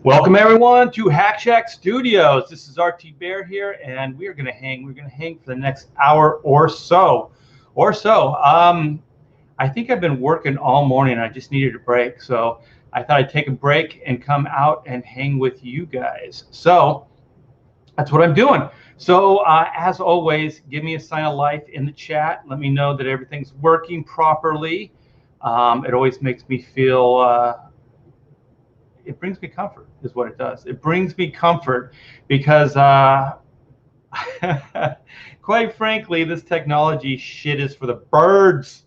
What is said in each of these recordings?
Welcome everyone to Shack Studios. This is RT Bear here, and we are going to hang. We're going to hang for the next hour or so. I think I've been working all morning. I just needed a break, so I thought I'd take a break and come out and hang with you guys. So that's what I'm doing. So as always, give me a sign of life in the chat. Let me know that everything's working properly. It always makes me feel. It brings me comfort, is what it does. It brings me comfort because, quite frankly, this technology shit is for the birds.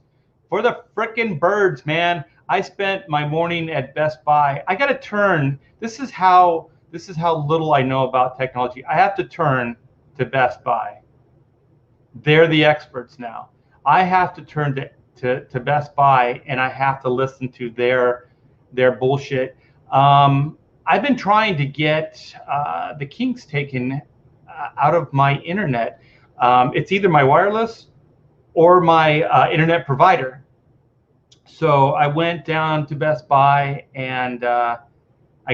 For the frickin' birds, man. I spent my morning at Best Buy. I got to turn. This is how little I know about technology. I have to turn to Best Buy. They're the experts now. I have to turn to Best Buy, and I have to listen to their bullshit. I've been trying to get the kinks taken out of my internet. It's either my wireless or my internet provider. So I went down to Best Buy and I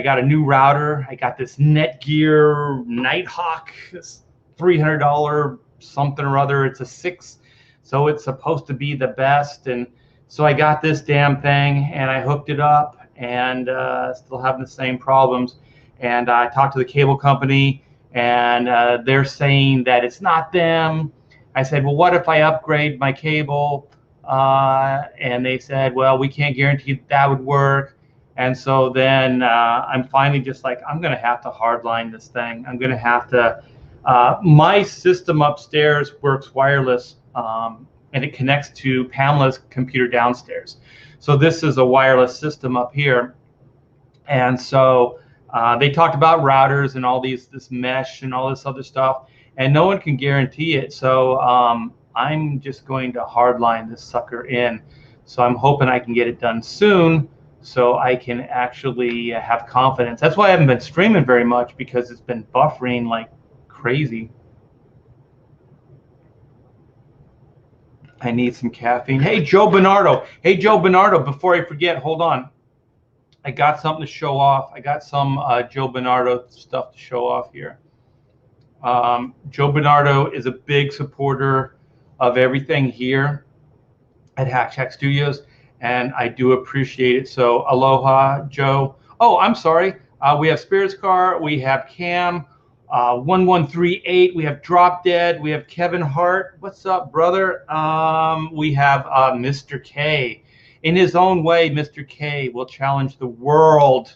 got a new router. I got this Netgear Nighthawk, this $300 something or other. It's a 6, so it's supposed to be the best. And so I got this damn thing and I hooked it up. And still having the same problems. And I talked to the cable company, and they're saying that it's not them. I said, well, what if I upgrade my cable? And they said, well, we can't guarantee that would work. And so then I'm finally just like, I'm going to have to hardline this thing. I'm going to have to. My system upstairs works wireless, and it connects to Pamela's computer downstairs. So this is a wireless system up here, and so they talked about routers and all this mesh and all this other stuff, and no one can guarantee it. So I'm just going to hardline this sucker in. So I'm hoping I can get it done soon, so I can actually have confidence. That's why I haven't been streaming very much, because it's been buffering like crazy. I need some caffeine. Hey, Joe Bernardo. Hey, Joe Bernardo, before I forget, hold on. I got something to show off. I got some Joe Bernardo stuff to show off here. Joe Bernardo is a big supporter of everything here at Shack Studios, and I do appreciate it. So aloha, Joe. Oh, I'm sorry. We have Spirits Car. We have Cam. 1138, we have Drop Dead, we have Kevin Hart. What's up, brother? We have Mr. K. In his own way, Mr. K will challenge the world.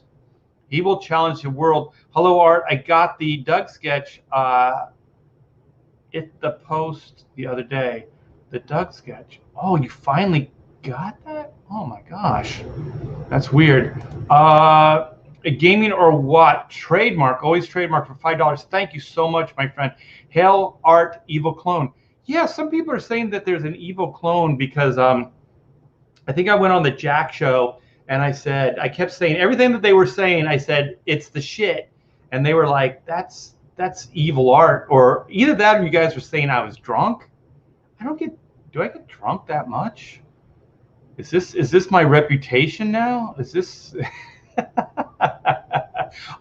He will challenge the world. Hello, Art. I got the Doug sketch at the post the other day. The Doug sketch. Oh, you finally got that? Oh my gosh, that's weird. A gaming or what? Trademark, always trademark for $5. Thank you so much, my friend. Hell Art Evil Clone. Yeah, some people are saying that there's an evil clone because I think I went on the Jack show and I kept saying everything that they were saying. I said it's the shit, and they were like, that's evil art, or either that or you guys were saying I was drunk. Do I get drunk that much? Is this my reputation now? Is this?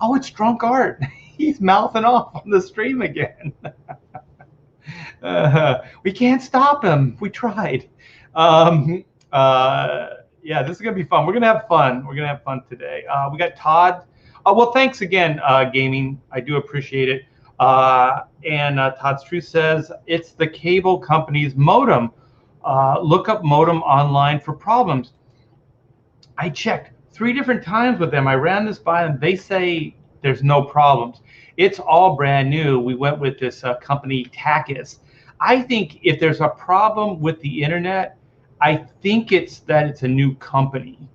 Oh, it's drunk art. He's mouthing off on the stream again. We can't stop him. We tried. Yeah, this is gonna be fun. We're gonna have fun. We're gonna have fun today. We got Todd. Well, thanks again, gaming. I do appreciate it. And Todd's Truth says it's the cable company's modem. Look up modem online for problems. I checked 3 different times with them. I ran this by them. They say there's no problems. It's all brand new. We went with this company, Takis. I think if there's a problem with the internet, I think it's that it's a new company.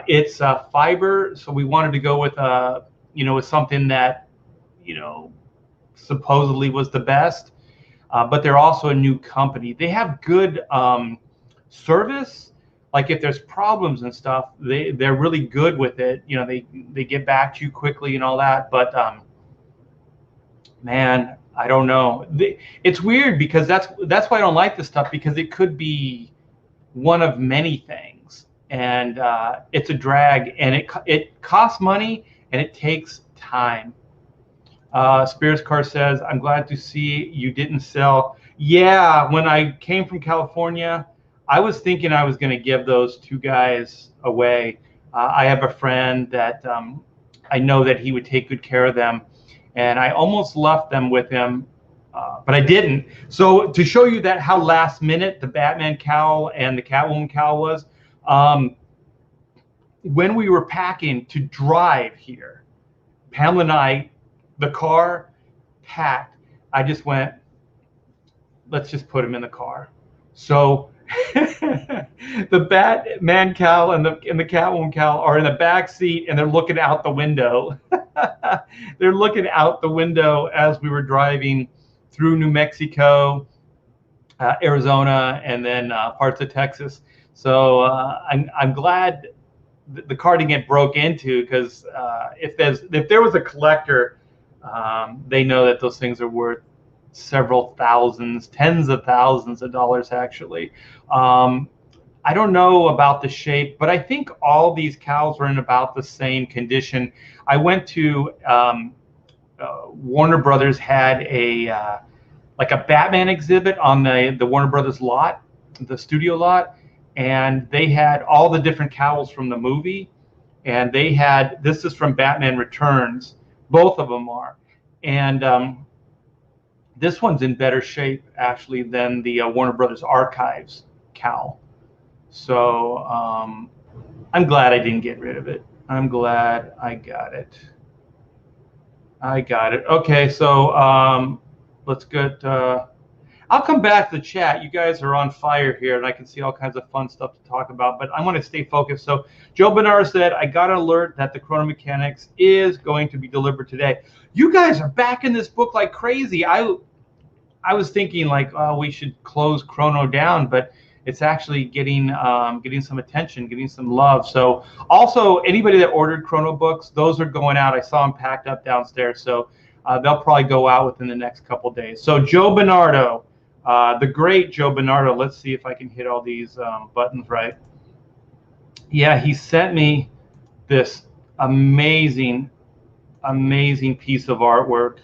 It's fiber, so we wanted to go with with something that supposedly was the best. But they're also a new company. They have good service. Like if there's problems and stuff, they're really good with it. They get back to you quickly and all that. But man, I don't know. It's weird because that's why I don't like this stuff, because it could be one of many things, and it's a drag, and it costs money, and it takes time. Spirits Car says, I'm glad to see you didn't sell. Yeah, when I came from California, I was thinking I was going to give those two guys away. I have a friend that I know that he would take good care of them, and I almost left them with him, but I didn't. So to show you that how last minute the Batman cowl and the Catwoman cowl was, when we were packing to drive here, Pamela and I, the car packed, I just went, let's just put him in the car. So the Batman cowl and the Catwoman cowl are in the back seat, and they're looking out the window. They're looking out the window as we were driving through New Mexico, Arizona, and then parts of Texas. So I'm glad the car didn't get broke into, because if there was a collector, they know that those things are worth several thousands, tens of thousands of dollars, actually. I don't know about the shape, but I think all these cows are in about the same condition. I went to Warner Brothers had a like a Batman exhibit on the Warner Brothers lot, the studio lot, and they had all the different cows from the movie, and they had, this is from Batman Returns, both of them are, and this one's in better shape actually than the Warner Brothers Archives cowl. So I'm glad I didn't get rid of it. I'm glad I got it. Okay, so let's get. I'll come back to the chat. You guys are on fire here, and I can see all kinds of fun stuff to talk about, but I want to stay focused. So Joe Bernard said, I got an alert that the Chrono Mechanics is going to be delivered today. You guys are back in this book like crazy. I was thinking like, oh, we should close Chrono down, but it's actually getting some attention, getting some love. So also, anybody that ordered Chrono books, those are going out. I saw them packed up downstairs, so they'll probably go out within the next couple days. So Joe Bernardo, the great Joe Bernardo. Let's see if I can hit all these buttons right. Yeah, he sent me this amazing piece of artwork.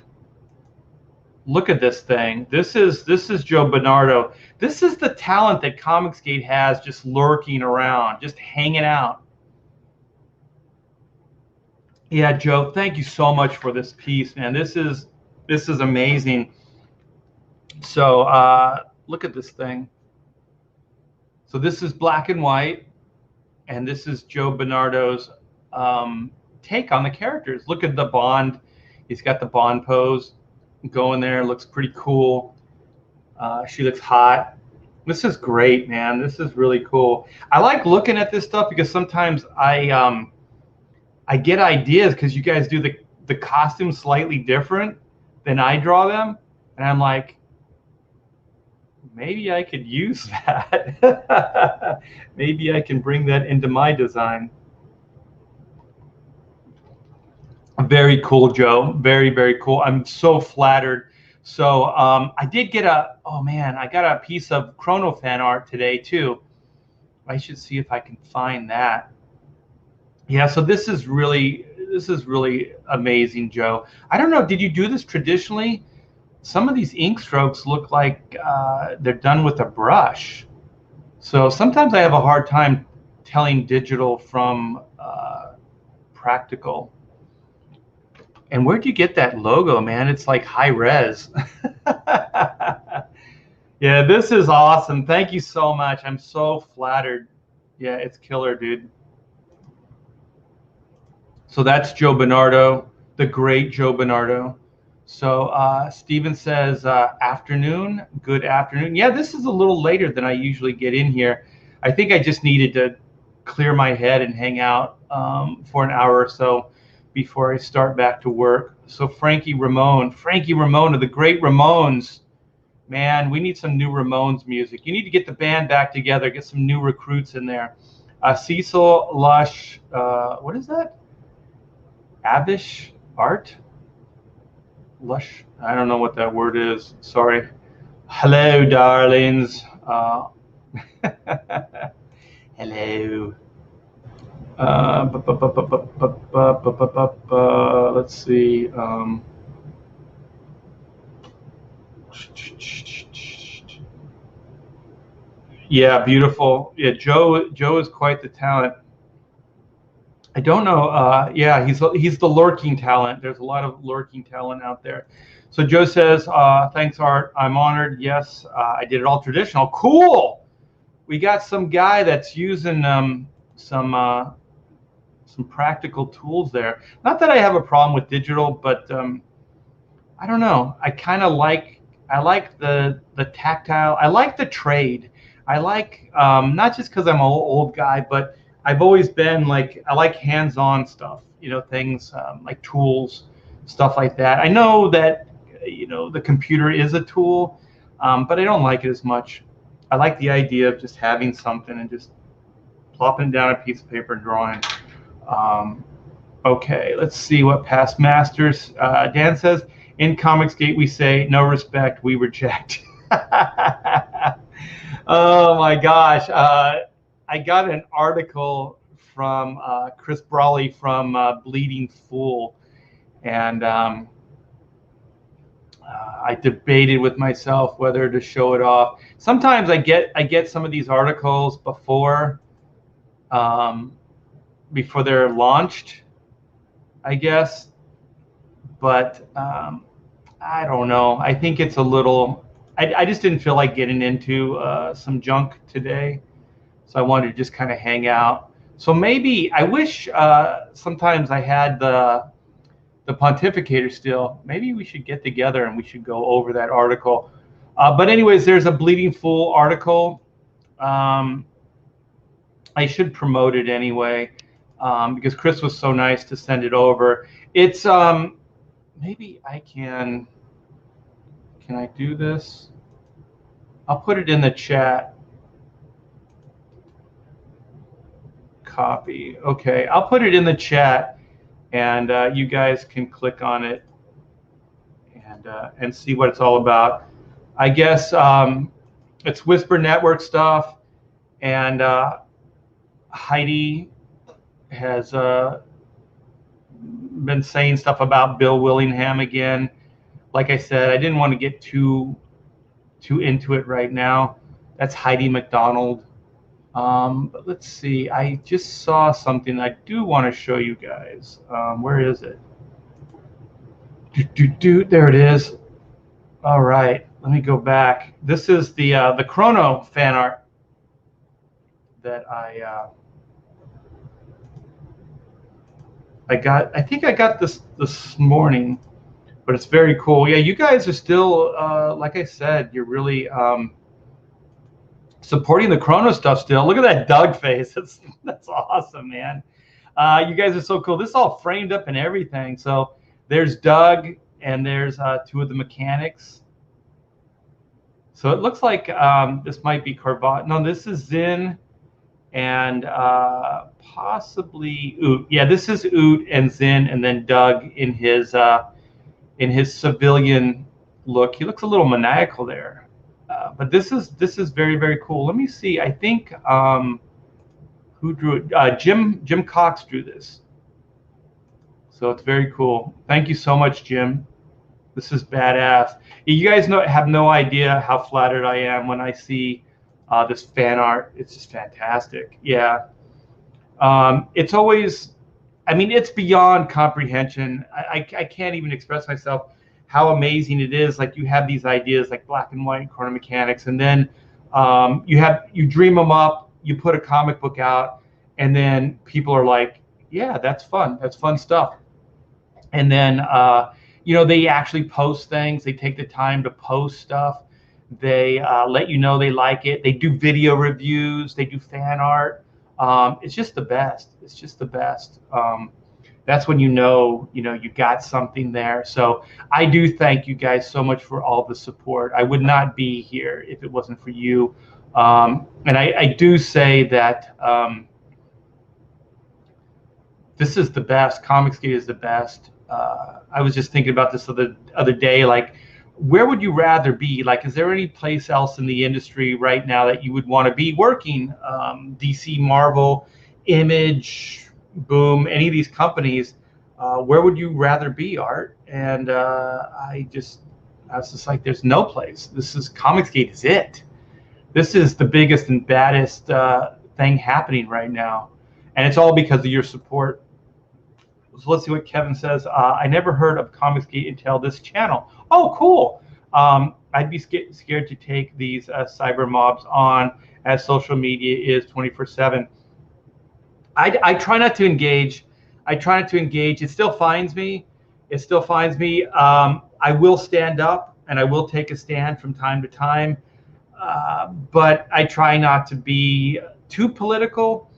Look at this thing. This is Joe Bernardo. This is the talent that Comicsgate has, just lurking around, just hanging out. Yeah, Joe, thank you so much for this piece, man. This is amazing. So look at this thing. So this is black and white, and this is Joe Bernardo's take on the characters. Look at the Bond. He's got the Bond pose going there. Looks pretty cool. She looks hot. This is great, man. This is really cool. I like looking at this stuff because sometimes I get ideas, because you guys do the costumes slightly different than I draw them, and I'm like, maybe I could use that. Maybe I can bring that into my design. Very cool, Joe. Very, very cool. I'm so flattered. So I did get I got a piece of Chrono fan art today too. I should see if I can find that. Yeah, so this is really amazing, Joe. I don't know, did you do this traditionally? Some of these ink strokes look like they're done with a brush. So sometimes I have a hard time telling digital from practical. And where'd you get that logo, man? It's like high res. Yeah, this is awesome. Thank you so much. I'm so flattered. Yeah, it's killer, dude. So that's Joe Bernardo, the great Joe Bernardo. So Steven says, afternoon, good afternoon. Yeah, this is a little later than I usually get in here. I think I just needed to clear my head and hang out for an hour or so before I start back to work. So Frankie Ramone of the great Ramones. Man, we need some new Ramones music. You need to get the band back together, get some new recruits in there. Cecil Lush, what is that? Abish Art? Lush? I don't know what that word is. Sorry. Hello, darlings. Hello. Let's see. Yeah, beautiful. Yeah, Joe is quite the talent. I don't know. Yeah, he's the lurking talent. There's a lot of lurking talent out there. So Joe says, "Thanks, Art. I'm honored. Yes, I did it all traditional. Cool. We got some guy that's using some practical tools there. Not that I have a problem with digital, but I don't know. I like the tactile. I like the trade. I like not just because I'm an old guy, but I've always been like I like hands-on stuff. You know, things like tools, stuff like that. I know that the computer is a tool, but I don't like it as much. I like the idea of just having something and just plopping it down a piece of paper and drawing. Um, okay, let's see what past masters. Dan says, in Comicsgate, we say, no respect, we reject. Oh my gosh. I got an article from Chris Brawley from Bleeding Fool, and I debated with myself whether to show it off. Sometimes I get some of these articles before they're launched, I guess, but I don't know. I think it's a little. I just didn't feel like getting into some junk today, so I wanted to just kind of hang out. So maybe I wish sometimes I had the pontificator still. Maybe we should get together and we should go over that article. But anyways, there's a Bleeding Fool article. I should promote it anyway because Chris was so nice to send it over. It's maybe I can I do this? I'll put it in the chat. Copy. Okay, I'll put it in the chat, and you guys can click on it and see what it's all about. I guess it's Whisper Network stuff, and Heidi has been saying stuff about Bill Willingham again. Like I said, I didn't want to get too into it right now. That's Heidi McDonald. But let's see. I just saw something I do want to show you guys. Where is it? There it is. All right. Let me go back. This is the Chrono fan art that I got. I think I got this morning, but it's very cool. Yeah, you guys are still, like I said, you're really supporting the Chrono stuff still. Look at that Doug face. That's awesome, man. You guys are so cool. This is all framed up and everything. So there's Doug, and there's two of the mechanics. So it looks like this might be Carvat. No, this is Zin and possibly Oot. Yeah, this is Oot and Zin, and then Doug in his civilian look. He looks a little maniacal there. But this is very, very cool. Let me see. I think who drew it? Jim Cox drew this. So it's very cool. Thank you so much, Jim. This is badass. You guys have no idea how flattered I am when I see this fan art. It's just fantastic. Yeah. It's always, I mean, it's beyond comprehension. I can't even express myself how amazing it is. Like, you have these ideas like black and white Chrono Mechanics, and then you dream them up, you put a comic book out, and then people are like, yeah, that's fun. That's fun stuff. And then they actually post things. They take the time to post stuff. They let you know they like it. They do video reviews. They do fan art. It's just the best. It's just the best. That's when you got something there. So I do thank you guys so much for all the support. I would not be here if it wasn't for you. And I do say that this is the best. Comicsgate is the best. I was just thinking about this the other day, like, where would you rather be? Like, is there any place else in the industry right now that you would want to be working? DC, Marvel, Image, Boom, any of these companies, where would you rather be, Art? And I was just like, there's no place. This is Comicsgate is it. This is the biggest and baddest thing happening right now, and it's all because of your support. So let's see what Kevin says. I never heard of Comicsgate until this channel. Oh, cool. I'd be scared to take these cyber mobs on, as social media is 24/7. I try not to engage. I try not to engage. It still finds me. It still finds me. I will stand up and I will take a stand from time to time, but I try not to be too political.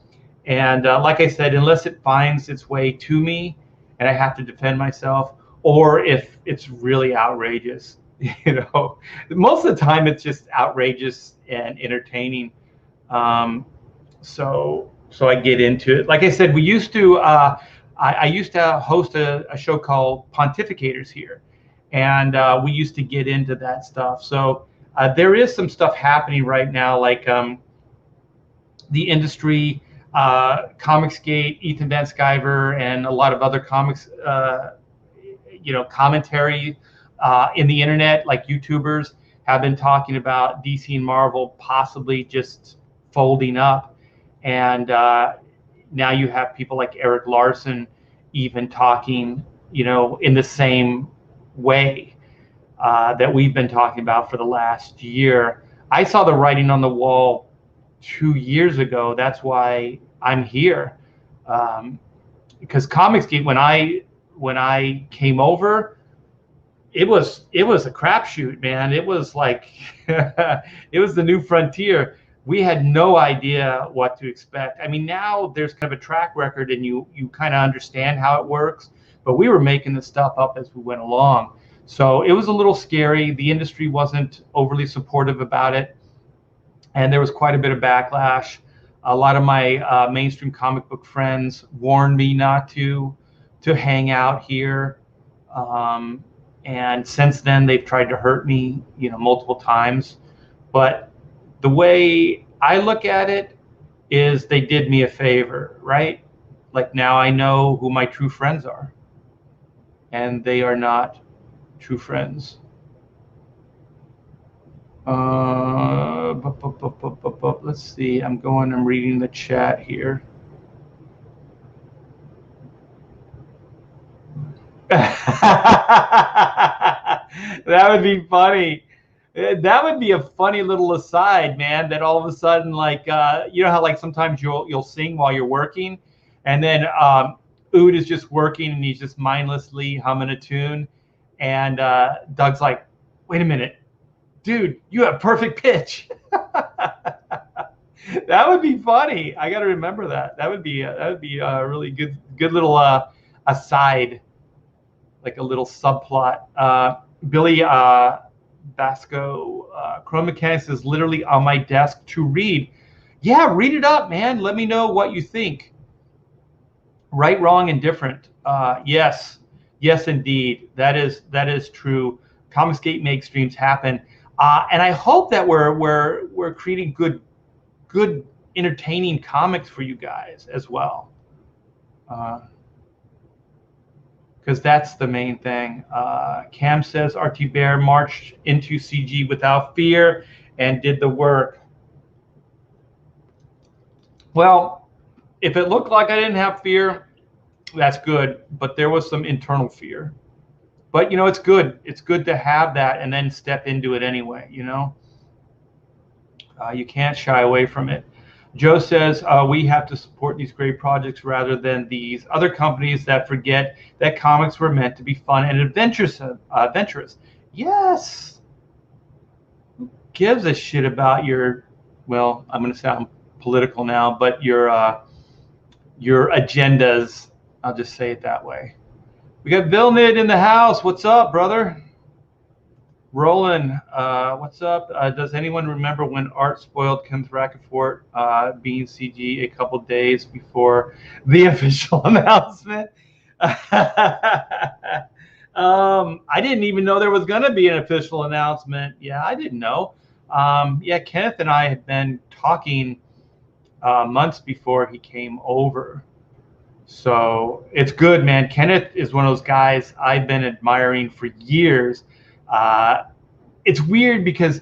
And like I said, unless it finds its way to me and I have to defend myself, or if it's really outrageous, most of the time it's just outrageous and entertaining. So I get into it. Like I said, we used to. I used to host a show called Pontificators here, and we used to get into that stuff. So there is some stuff happening right now, like the industry, Comicsgate, Ethan Van Sciver, and a lot of other comics, commentary in the internet, like YouTubers have been talking about DC and Marvel possibly just folding up. And now you have people like Eric Larson even talking, in the same way that we've been talking about for the last year. I saw the writing on the wall 2 years ago. That's why I'm here. Because Comicsgate, when I came over, it was a crapshoot, man. It was like it was the new frontier. We had no idea what to expect. I mean, now there's kind of a track record and you kind of understand how it works, but we were making this stuff up as we went along. So it was a little scary. The industry wasn't overly supportive about it, and there was quite a bit of backlash. A lot of my mainstream comic book friends warned me not to hang out here. And since then, they've tried to hurt me, multiple times. But the way I look at it is they did me a favor, right? Like now I know who my true friends are, and they are not true friends. Let's see. I'm reading the chat here. That would be funny. That would be a funny little aside, man. That all of a sudden, like, how like sometimes you'll sing while you're working, and then Ood is just working and he's just mindlessly humming a tune, and Doug's like, "Wait a minute, dude, you have perfect pitch." That would be funny. I got to remember that. That would be a really good little aside, like a little subplot. Billy Basco, Chrome Mechanics is literally on my desk to read. Yeah, read it up, man. Let me know what you think. Right, wrong, and different. Yes, indeed. That is true. Comicsgate makes streams happen, and I hope that we're creating good, entertaining comics for you guys as well. Because that's the main thing. Cam says RT Bear marched into CG without fear and did the work. Well, if it looked like I didn't have fear, that's good. But there was some internal fear. But, it's good. It's good to have that and then step into it anyway, You can't shy away from it. Joe says, we have to support these great projects rather than these other companies that forget that comics were meant to be fun and adventurous. Yes. Who gives a shit about your, well, I'm going to sound political now, but your agendas. I'll just say it that way. We got Vilnid in the house. What's up, brother? Roland, what's up? Does anyone remember when Art spoiled Kenneth Rocafort being CG a couple days before the official announcement? I didn't even know there was going to be an official announcement. Yeah, I didn't know. Yeah, Kenneth and I had been talking months before he came over. So it's good, man. Kenneth is one of those guys I've been admiring for years. Uh, it's weird because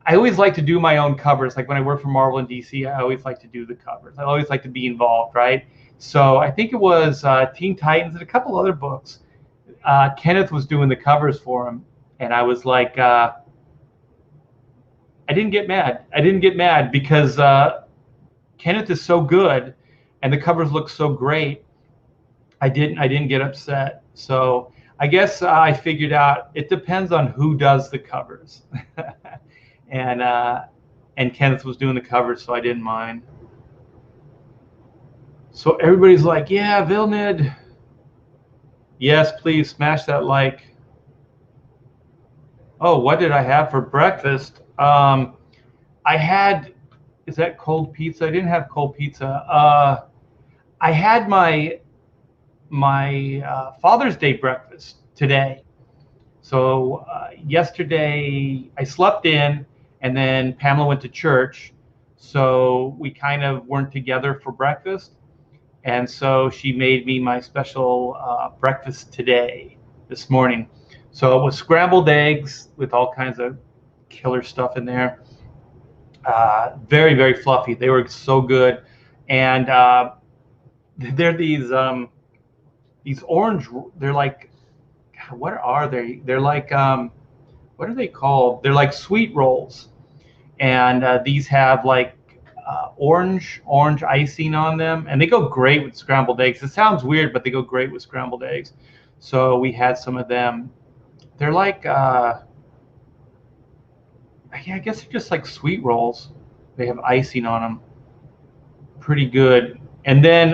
I always like to do my own covers. Like when I work for Marvel and DC, I always like to do the covers. I always like to be involved, right? So I think it was Teen Titans and a couple other books. Kenneth was doing the covers for him, and I was like, I didn't get mad. I didn't get mad because Kenneth is so good, and the covers look so great. I didn't get upset. So I guess I figured out it depends on who does the covers, and Kenneth was doing the covers, so I didn't mind. So everybody's like, yeah, Vilnid. Yes, please smash that like. Oh, what did I have for breakfast? I had, is that cold pizza? I didn't have cold pizza. I had my Father's Day breakfast today. So yesterday I slept in, and then Pamela went to church. So we kind of weren't together for breakfast. And so she made me my special breakfast today, this morning. So it was scrambled eggs with all kinds of killer stuff in there. Very, very fluffy. They were so good. And they're these orange, they're like, what are they? They're like, what are they called? They're like sweet rolls. And these have like orange icing on them, and they go great with scrambled eggs. It sounds weird, but they go great with scrambled eggs. So we had some of them. They're like, yeah, I guess they're just like sweet rolls. They have icing on them. Pretty good. And then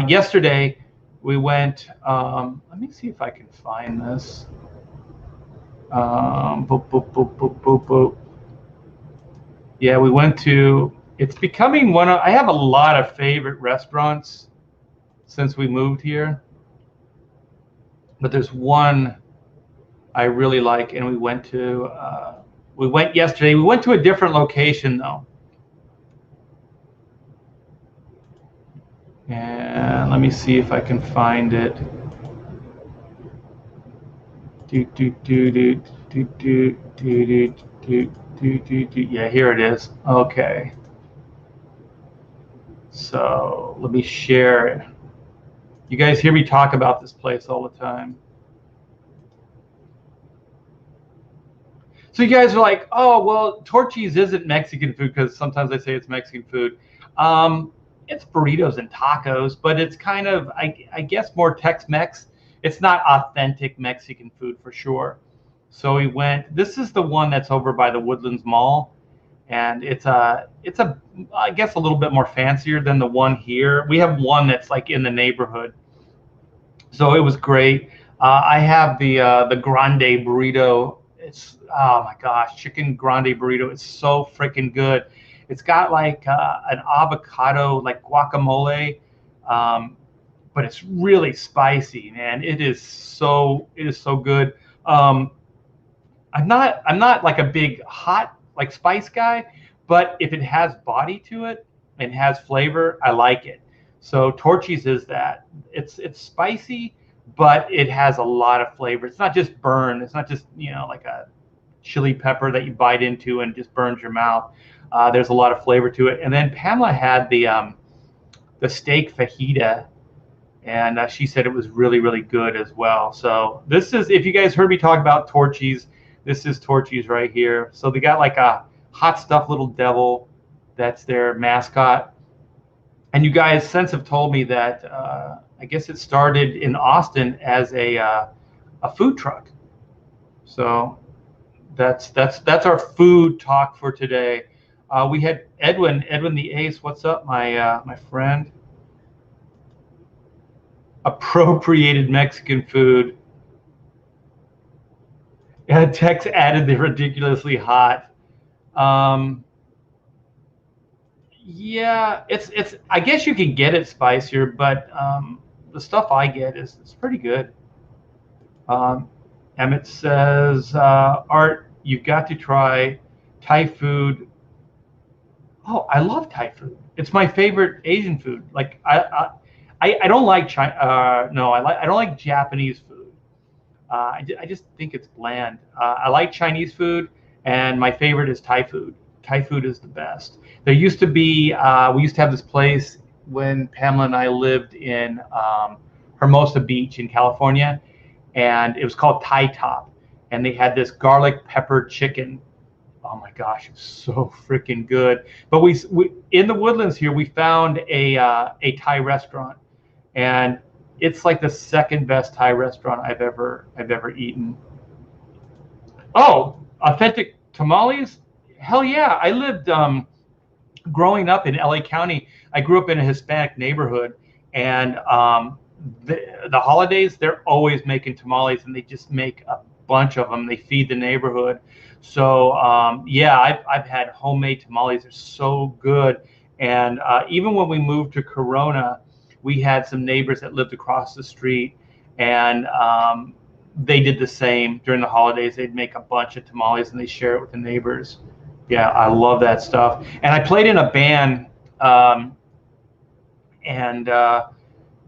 yesterday we went, let me see if I can find this. Boop, boop, boop, boop, boop, boop. Yeah, we went to, it's becoming one of, I have a lot of favorite restaurants since we moved here, but there's one I really like, and we went yesterday. We went to a different location though. And let me see if I can find it. Yeah, here it is. Okay. So let me share it. You guys hear me talk about this place all the time. So you guys are like, oh, well, Torchy's isn't Mexican food, because sometimes I say it's Mexican food. It's burritos and tacos, but it's kind of, I guess, more Tex-Mex. It's not authentic Mexican food for sure. So we went, this is the one that's over by the Woodlands Mall. And it's a, I guess, a little bit more fancier than the one here. We have one that's like in the neighborhood. So it was great. I have the grande burrito. It's, oh my gosh, chicken grande burrito. It's so freaking good. It's got like an avocado, like guacamole, but it's really spicy, man. It is so good. I'm not like a big hot like spice guy, but if it has body to it and has flavor, I like it. So Torchy's is that. It's spicy, but it has a lot of flavor. It's not just burn. It's not just, you know, like a chili pepper that you bite into and just burns your mouth. There's a lot of flavor to it. And then Pamela had the steak fajita, and she said it was really, really good as well. So this is, if you guys heard me talk about Torchy's, this is Torchy's right here. So they got like a hot stuffed little devil. That's their mascot. And you guys since have told me that I guess it started in Austin as a food truck. So that's our food talk for today. We had Edwin the Ace. What's up, my friend? Appropriated Mexican food. Yeah, Tex added the ridiculously hot. Yeah, it's. I guess you can get it spicier, but the stuff I get is pretty good. Emmett says, Art, you've got to try Thai food. Oh, I love Thai food. It's my favorite Asian food. Like I don't like China. No, I don't like Japanese food. I just think it's bland. I like Chinese food, and my favorite is Thai food. Thai food is the best. There used to be, we used to have this place when Pamela and I lived in Hermosa Beach in California, and it was called Thai Top, and they had this garlic pepper chicken. Oh my gosh, it's so freaking good. But we in the Woodlands here, we found a Thai restaurant, and it's like the second best Thai restaurant I've ever eaten. Oh, authentic tamales? Hell yeah! I lived growing up in LA County. I grew up in a Hispanic neighborhood, and the holidays they're always making tamales, and they just make a bunch of them. They feed the neighborhood. So yeah, I've had homemade tamales. They're so good. And even when we moved to Corona, we had some neighbors that lived across the street, and they did the same during the holidays. They'd make a bunch of tamales and they share it with the neighbors. Yeah, I love that stuff. And I played in a band, and the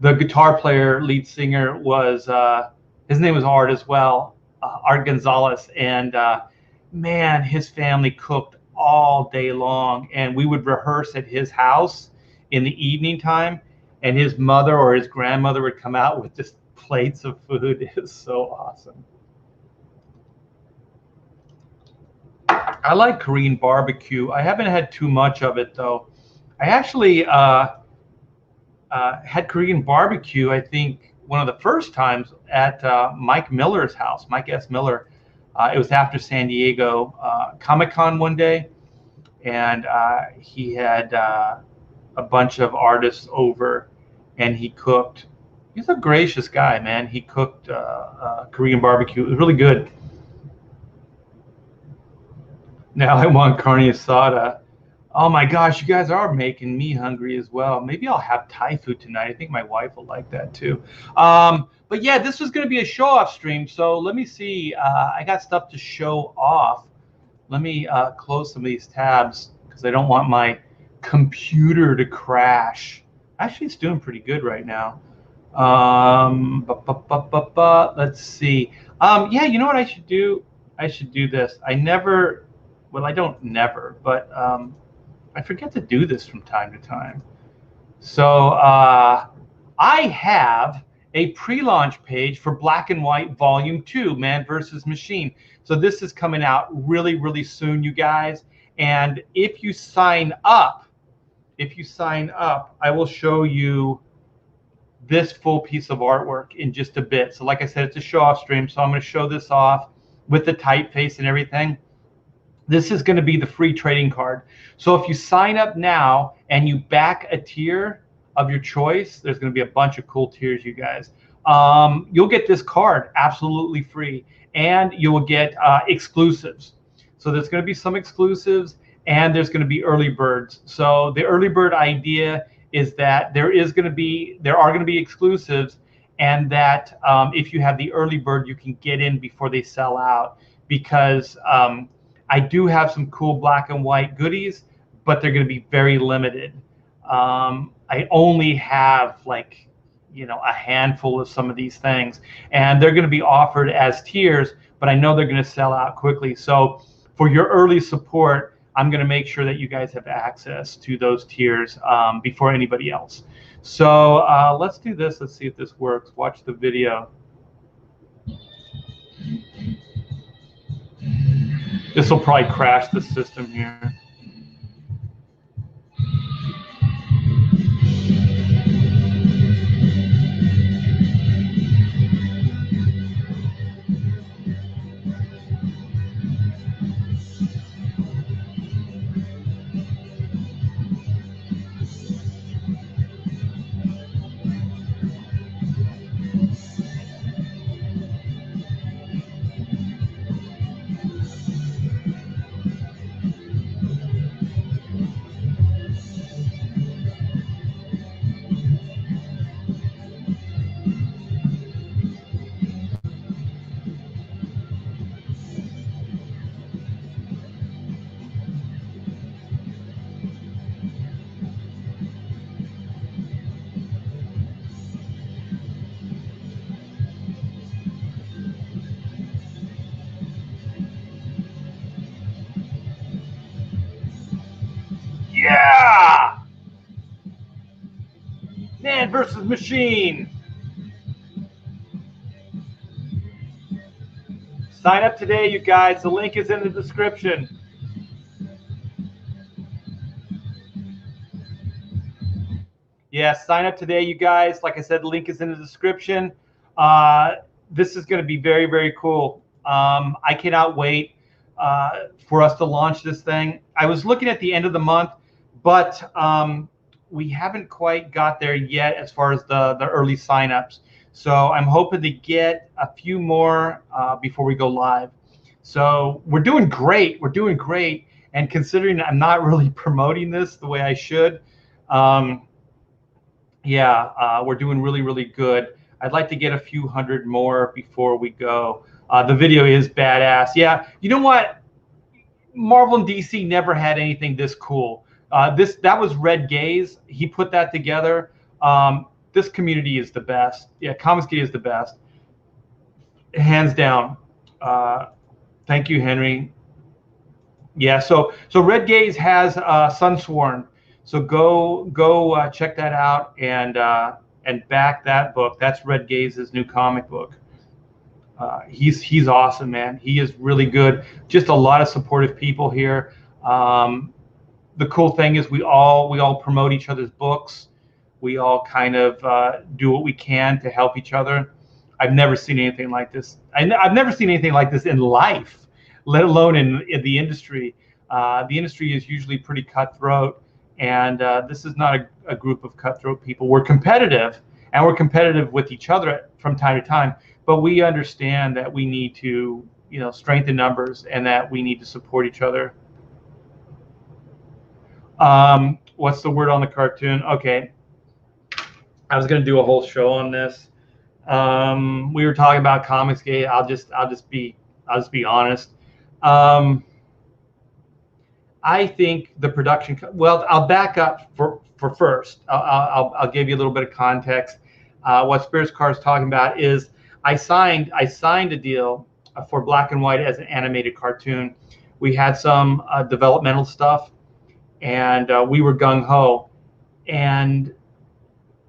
guitar player, lead singer, was his name was Art as well, Art Gonzalez, and man, his family cooked all day long, and we would rehearse at his house in the evening time, and his mother or his grandmother would come out with just plates of food. It was so awesome. I like Korean barbecue. I haven't had too much of it though. I actually had Korean barbecue, I think, one of the first times at Mike Miller's house, Mike S. Miller. It was after San Diego Comic-Con one day, and he had a bunch of artists over, and he cooked. He's a gracious guy, man. He cooked Korean barbecue. It was really good. Now I want carne asada. Oh my gosh, you guys are making me hungry as well. Maybe I'll have Thai food tonight. I think my wife will like that too. But yeah, this was going to be a show-off stream. So let me see. I got stuff to show off. Let me close some of these tabs because I don't want my computer to crash. Actually, it's doing pretty good right now. Let's see. Yeah, you know what I should do? I should do this. I never, well, I don't never, but I forget to do this from time to time. So I have a pre-launch page for Black and White Volume 2, Man vs. Machine. So this is coming out really, really soon, you guys. And if you sign up, I will show you this full piece of artwork in just a bit. So like I said, it's a show-off stream, so I'm going to show this off with the typeface and everything. This is going to be the free trading card. So if you sign up now and you back a tier of your choice, there's going to be a bunch of cool tiers, you guys. You'll get this card absolutely free, and you will get exclusives. So there's going to be some exclusives, and there's going to be early birds. So the early bird idea is that there are going to be exclusives, and that if you have the early bird, you can get in before they sell out, because I do have some cool black and white goodies, but they're going to be very limited. I only have like, a handful of some of these things, and they're going to be offered as tiers, but I know they're going to sell out quickly. So for your early support, I'm going to make sure that you guys have access to those tiers before anybody else. So let's do this. Let's see if this works. Watch the video. This will probably crash the system here. versus machine. Sign up today, you guys. The link is in the description. Yes, sign up today, you guys. Like I said, the link is in the description. This is going to be very, very cool. I cannot wait for us to launch this thing. I was looking at the end of the month, but we haven't quite got there yet as far as the early signups. So I'm hoping to get a few more before we go live. So we're doing great. We're doing great. And considering I'm not really promoting this the way I should, we're doing really, really good. I'd like to get a few hundred more before we go. The video is badass. Yeah, you know what? Marvel and DC never had anything this cool. That was Red Gaze. He put that together. This community is the best. Yeah, Comicsgate is the best, hands down. Thank you, Henry. Yeah, so Red Gaze has Sunsworn. So go check that out and back that book. That's Red Gaze's new comic book. He's awesome, man. He is really good. Just a lot of supportive people here. The cool thing is we all promote each other's books. We all kind of do what we can to help each other. I've never seen anything like this. I've never seen anything like this in life, let alone in the industry. The industry is usually pretty cutthroat. And this is not a group of cutthroat people. We're competitive, and we're competitive with each other from time to time. But we understand that we need to, strengthen numbers, and that we need to support each other. What's the word on the cartoon? Okay, I was going to do a whole show on this. We were talking about Comicsgate. I'll just be honest. I think the production. Well, I'll back up for first. I'll give you a little bit of context. What Spirits Car is talking about is I signed a deal for Black and White as an animated cartoon. We had some developmental stuff, and we were gung ho. And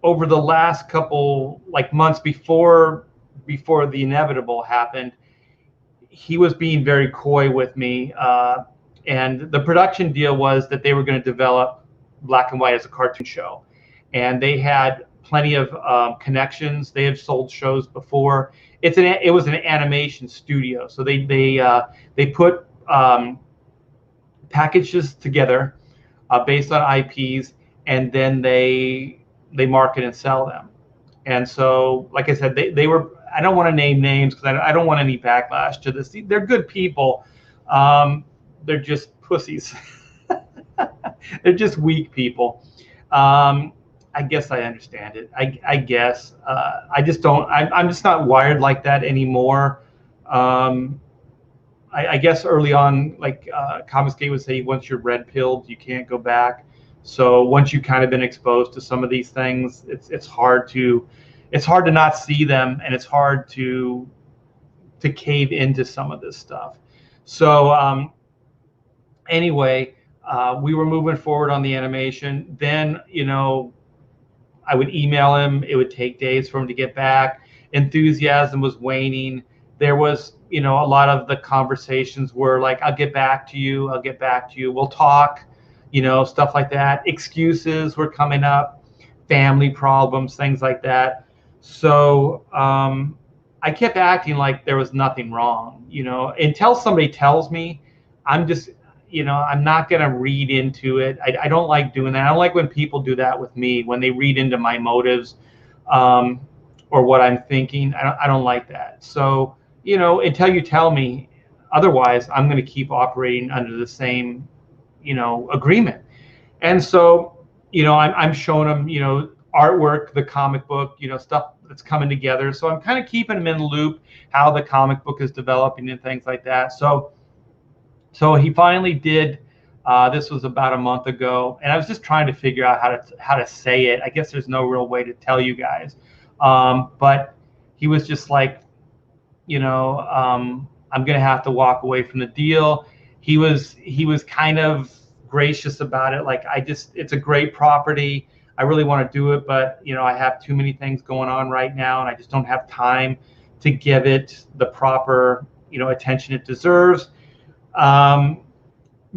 over the last couple months before the inevitable happened, he was being very coy with me. And the production deal was that they were going to develop Black and White as a cartoon show. And they had plenty of connections. They had sold shows before. It was an animation studio. So they put packages together based on IPs, and then they market and sell them. And so, like I said, they were, I don't want to name names because I don't want any backlash to this. They're good people. They're just pussies. They're just weak people. I guess I understand it. I guess I just don't. I'm just not wired like that anymore. I guess early on, Comicsgate would say, once you're red pilled, you can't go back. So once you've kind of been exposed to some of these things, it's hard to not see them, and it's hard to cave into some of this stuff. So anyway, we were moving forward on the animation. Then, I would email him. It would take days for him to get back. Enthusiasm was waning. There was, a lot of the conversations were like, I'll get back to you. I'll get back to you. We'll talk, stuff like that. Excuses were coming up, family problems, things like that. So I kept acting like there was nothing wrong, until somebody tells me. I'm just, I'm not going to read into it. I don't like doing that. I don't like when people do that with me, when they read into my motives or what I'm thinking. I don't like that. So, until you tell me otherwise, I'm going to keep operating under the same, agreement. And so, I'm showing them, artwork, the comic book, stuff that's coming together. So I'm kind of keeping them in the loop, how the comic book is developing and things like that. So he finally did. This was about a month ago, and I was just trying to figure out how to say it. I guess there's no real way to tell you guys, but he was just like, I'm gonna have to walk away from the deal. He was kind of gracious about it. Like, it's a great property. I really want to do it, but I have too many things going on right now, and I just don't have time to give it the proper attention it deserves.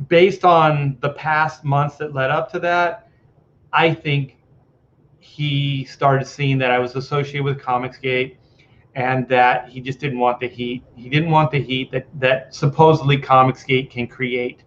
Based on the past months that led up to that, I think he started seeing that I was associated with Comicsgate, and that he just didn't want the heat. He didn't want the heat that supposedly Comicsgate can create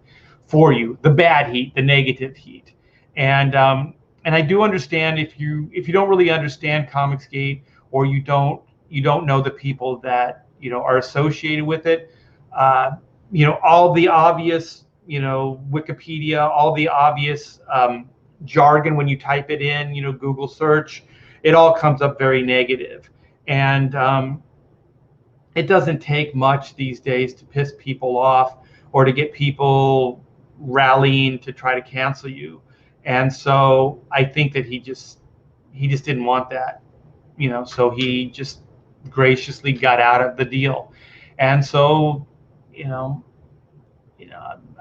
for you, the bad heat, the negative heat. And I do understand if you don't really understand Comicsgate, or you don't know the people that are associated with it. All the obvious Wikipedia, all the obvious jargon when you type it in, Google search, it all comes up very negative. And it doesn't take much these days to piss people off or to get people rallying to try to cancel you. And so I think that he just didn't want that, so he just graciously got out of the deal. And so,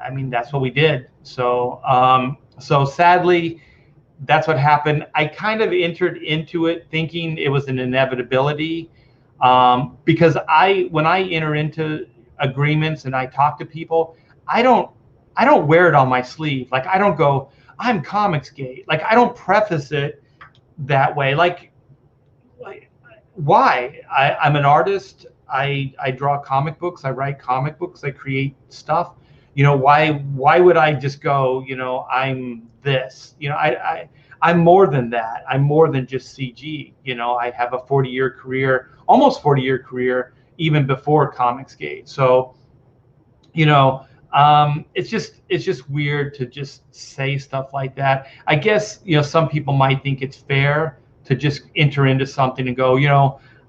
I mean, that's what we did. So, so sadly, that's what happened. I kind of entered into it thinking it was an inevitability, because when I enter into agreements and I talk to people, I don't wear it on my sleeve. Like, I don't go, I'm Comicsgate. Like, I don't preface it that way. Like why? I'm an artist. I draw comic books. I write comic books. I create stuff. Why would I just go, I'm this? I'm more than that. I'm more than just CG. I have a 40-year career, almost 40-year career, even before Comicsgate. So, it's just weird to just say stuff like that. I guess, some people might think it's fair to just enter into something and go,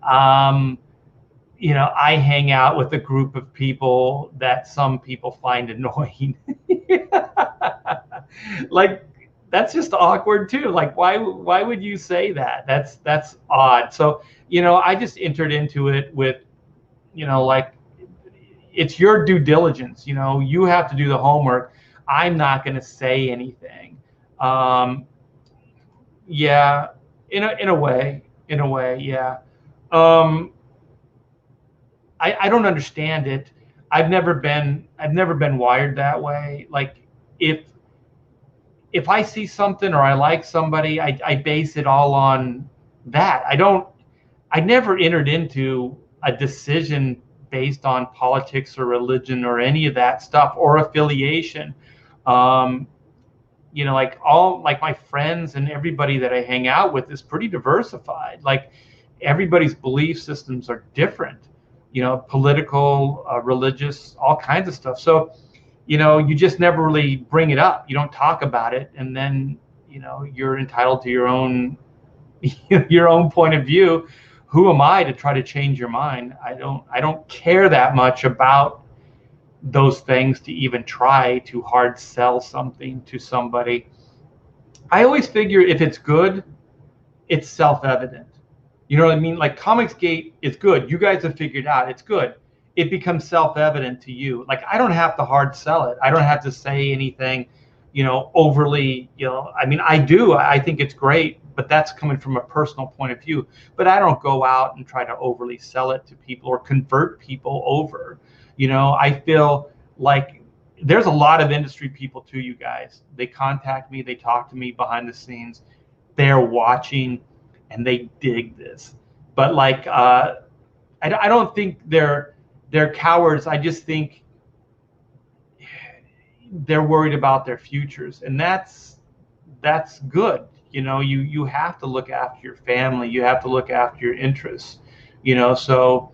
I hang out with a group of people that some people find annoying. Like, that's just awkward too. Like, why would you say that? That's odd. So, I just entered into it with, like, it's your due diligence. You have to do the homework. I'm not going to say anything. Yeah, in a way, yeah. I don't understand it. I've never been wired that way. Like, if I see something or I like somebody, I base it all on that. I never entered into a decision based on politics or religion or any of that stuff, or affiliation. Like my friends and everybody that I hang out with is pretty diversified. Like, everybody's belief systems are different, political, religious, all kinds of stuff. So, you just never really bring it up. You don't talk about it, and then, you're entitled to your own your own point of view. Who am I to try to change your mind? I don't care that much about those things to even try to hard sell something to somebody. I always figure if it's good, it's self-evident. You know what I mean? Like, Comicsgate is good. You guys have figured out it's good. It becomes self-evident to you. Like, I don't have to hard sell it. I don't have to say anything, overly, I mean, I do. I think it's great, but that's coming from a personal point of view. But I don't go out and try to overly sell it to people or convert people over. I feel like there's a lot of industry people too, you guys. They contact me, they talk to me behind the scenes. They're watching and they dig this. But like, I don't think they're cowards. I just think they're worried about their futures, and that's good. You have to look after your family. You have to look after your interests. So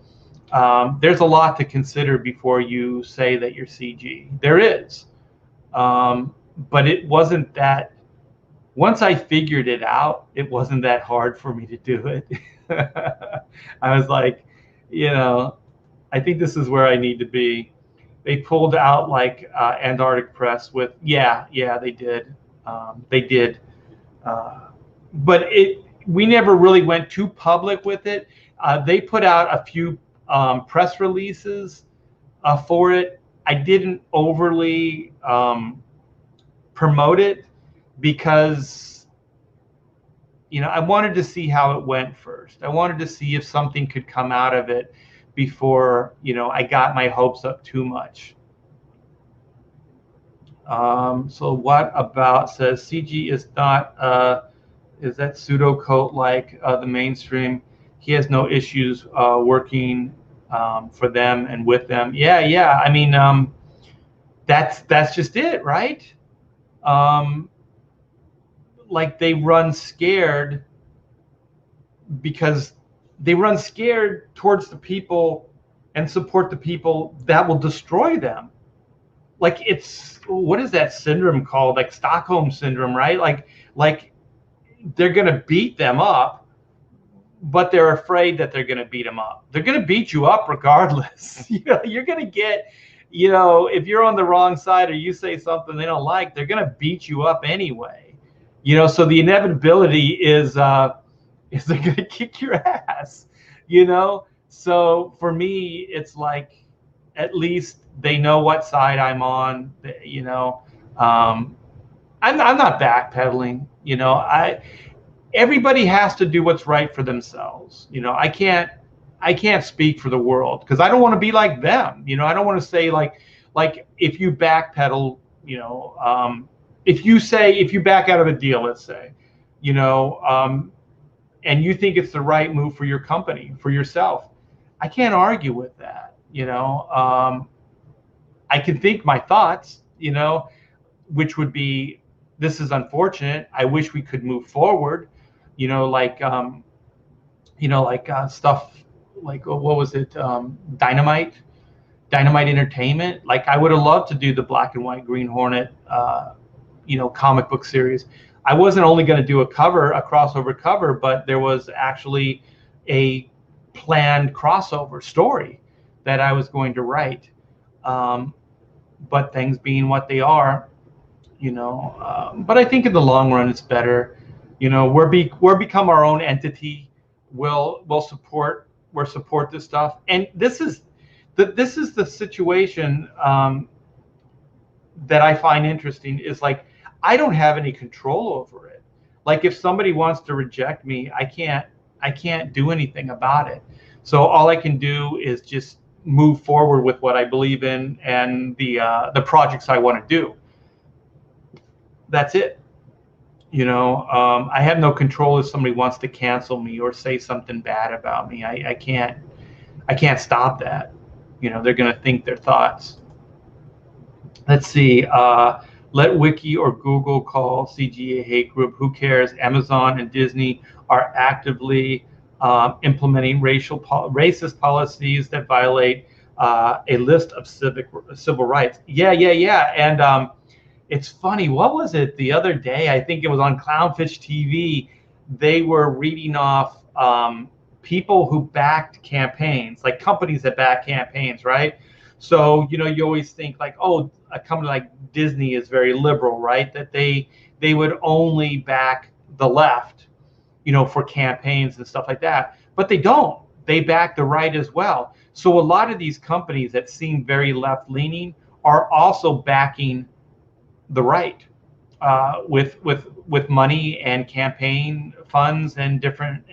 there's a lot to consider before you say that you're CG. There is, but it wasn't that. Once I figured it out, it wasn't that hard for me to do it. I was like, I think this is where I need to be. They pulled out like Antarctic Press with, yeah, they did. They did. But we never really went too public with it. They put out a few press releases for it. I didn't overly promote it because I wanted to see how it went first. I wanted to see if something could come out of it before, I got my hopes up too much. So what about says CG is not, is that pseudo like the mainstream? He has no issues working for them and with them. Yeah. I mean, that's just it, right? Um, like they run scared because they run scared towards the people and support the people that will destroy them. Like it's, what is that syndrome called? Like Stockholm syndrome, right? Like they're going to beat them up, but they're afraid that they're going to beat them up. They're going to beat you up regardless. You're going to get, if you're on the wrong side or you say something they don't like, they're going to beat you up anyway. So the inevitability is they're going to kick your ass. So for me, it's like, at least they know what side I'm on. I'm not backpedaling. Everybody has to do what's right for themselves. I can't speak for the world because I don't want to be like them. I don't want to say like if you backpedal, if you back out of a deal, let's say, and you think it's the right move for your company, for yourself, I can't argue with that. I can think my thoughts, which would be, this is unfortunate. I wish we could move forward, like stuff like, what was it? Dynamite Entertainment. Like I would have loved to do the Black and White Green Hornet, comic book series. I wasn't only going to do a crossover cover, but there was actually a planned crossover story that I was going to write. But things being what they are, but I think in the long run it's better. We're become our own entity. We'll support this stuff, and this is the situation that I find interesting. Is like I don't have any control over it. Like if somebody wants to reject me, I can't do anything about it. So all I can do is just move forward with what I believe in and the projects I want to do. That's it. I have no control if somebody wants to cancel me or say something bad about me. I can't stop that. They're going to think their thoughts. Let's see. Let Wiki or Google call CGA hate group. Who cares? Amazon and Disney are actively implementing racist policies that violate a list of civil rights. Yeah. And it's funny. What was it the other day? I think it was on Clownfish TV. They were reading off people who backed campaigns, like companies that back campaigns, right? So you always think like, oh, a company like Disney is very liberal, right? That they would only back the left, for campaigns and stuff like that. But they don't. They back the right as well. So a lot of these companies that seem very left-leaning are also backing the right with money and campaign funds and different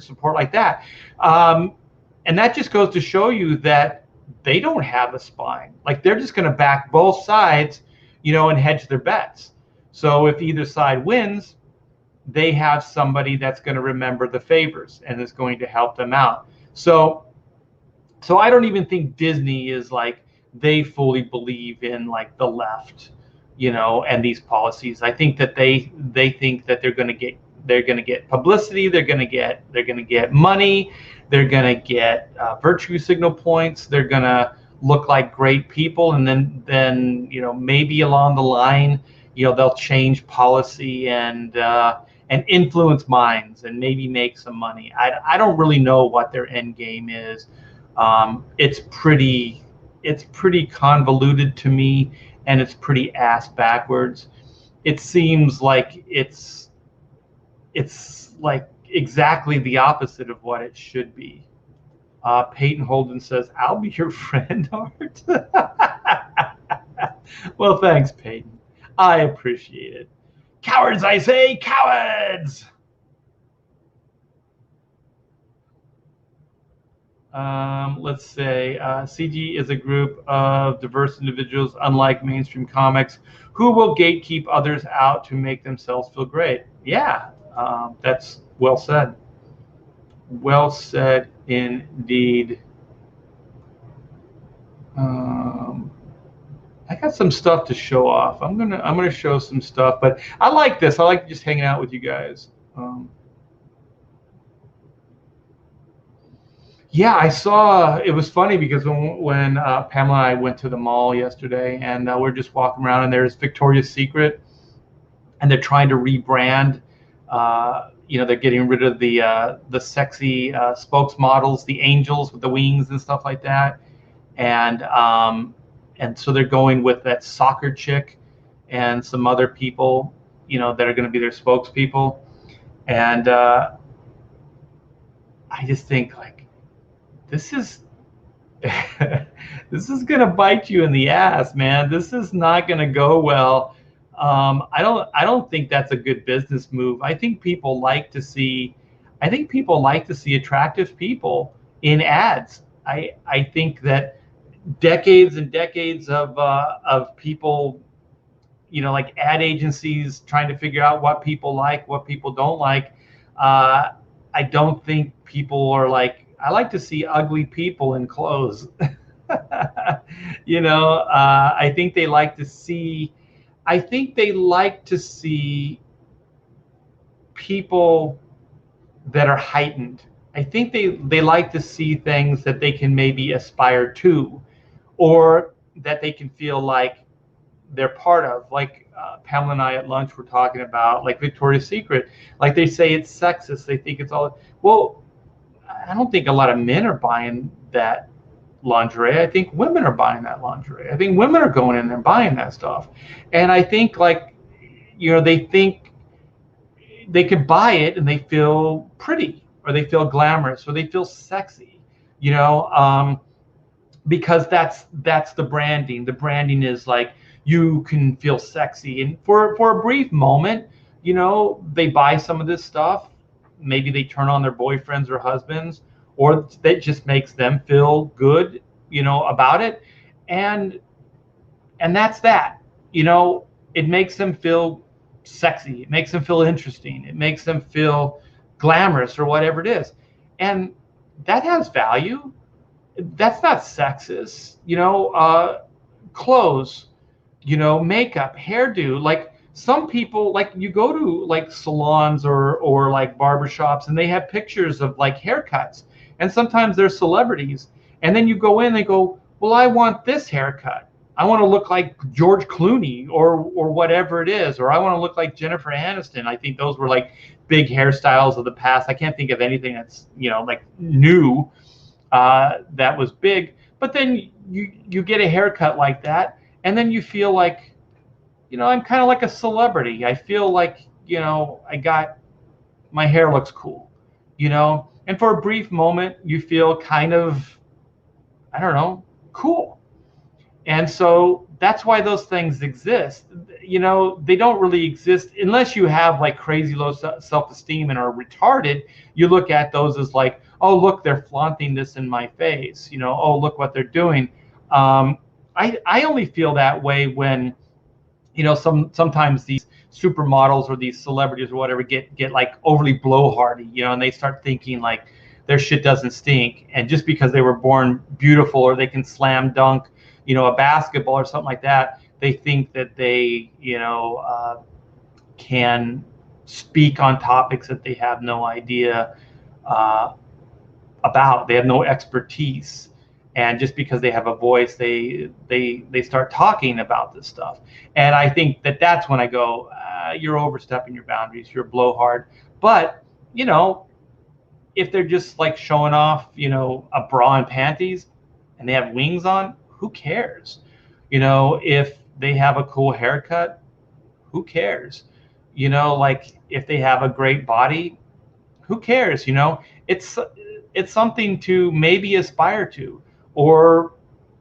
support like that. And that just goes to show you that they don't have a spine. Like they're just going to back both sides, and hedge their bets. So if either side wins, they have somebody that's going to remember the favors and is going to help them out. So I don't even think Disney is like they fully believe in like the left, and these policies. I think that they think that they're going to get publicity, they're going to get money, they're going to get virtue signal points, they're going to look like great people, and then maybe along the line, they'll change policy and influence minds and maybe make some money. I don't really know what their end game is. It's pretty convoluted to me, and it's pretty ass backwards. It seems like it's like exactly the opposite of what it should be. Peyton Holden says, "I'll be your friend, Art." Well, thanks, Peyton. I appreciate it. Cowards, I say, cowards! Let's say CG is a group of diverse individuals, unlike mainstream comics, who will gatekeep others out to make themselves feel great. Yeah, that's well said. Well said indeed. Um, I got some stuff to show off. I'm gonna show some stuff, but I like this. I like just hanging out with you guys. Yeah, I saw. It was funny because when Pamela and I went to the mall yesterday, and we're just walking around, and there's Victoria's Secret, and they're trying to rebrand. They're getting rid of the sexy spokesmodels, the angels with the wings and stuff like that, and so they're going with that soccer chick and some other people, that are going to be their spokespeople, and I just think like this is this is gonna bite you in the ass, man. This is not gonna go well. I don't think that's a good business move. I think people like to see attractive people in ads. I think that decades and decades of people, like ad agencies trying to figure out what people like, what people don't like. Uh, I don't think people are like, I like to see ugly people in clothes. I think they like to see, I think they like to see people that are heightened. I think they like to see things that they can maybe aspire to, or that they can feel like they're part of. Like Pamela and I at lunch were talking about, like Victoria's Secret. Like they say it's sexist. They think it's all. Well, I don't think a lot of men are buying that lingerie. I think women are buying that lingerie. I think women are going in there and buying that stuff. And I think like, they think they could buy it and they feel pretty, or they feel glamorous, or they feel sexy, because that's the branding. The branding is like, you can feel sexy, and for a brief moment, they buy some of this stuff. Maybe they turn on their boyfriends or husbands, or that just makes them feel good, about it, and that's that. It makes them feel sexy. It makes them feel interesting. It makes them feel glamorous, or whatever it is, and that has value. That's not sexist. Clothes, makeup, hairdo. Like some people, like you go to like salons or like barbershops, and they have pictures of like haircuts, and sometimes they're celebrities, and then you go in and they go, well, I want this haircut. I want to look like George Clooney, or whatever it is, or I want to look like Jennifer Aniston. I think those were like big hairstyles of the past. I can't think of anything that's like new that was big. But then you get a haircut like that, and then you feel like, I'm kind of like a celebrity. I feel like, my hair looks cool, and for a brief moment you feel kind of, I don't know, cool. And so that's why those things exist. They don't really exist unless you have like crazy low self-esteem and are retarded. You look at those as like, oh, look, they're flaunting this in my face. Oh, look what they're doing. I only feel that way when, sometimes these supermodels or these celebrities or whatever get like overly blowhardy, and they start thinking like their shit doesn't stink, and just because they were born beautiful, or they can slam dunk, a basketball or something like that, they think that they, can speak on topics that they have no idea about. They have no expertise, and just because they have a voice, they start talking about this stuff. And I think that that's when I go, you're overstepping your boundaries. You're a blowhard. But if they're just like showing off, a bra and panties, and they have wings on, who cares? If they have a cool haircut, who cares? Like if they have a great body, who cares? It's something to maybe aspire to, or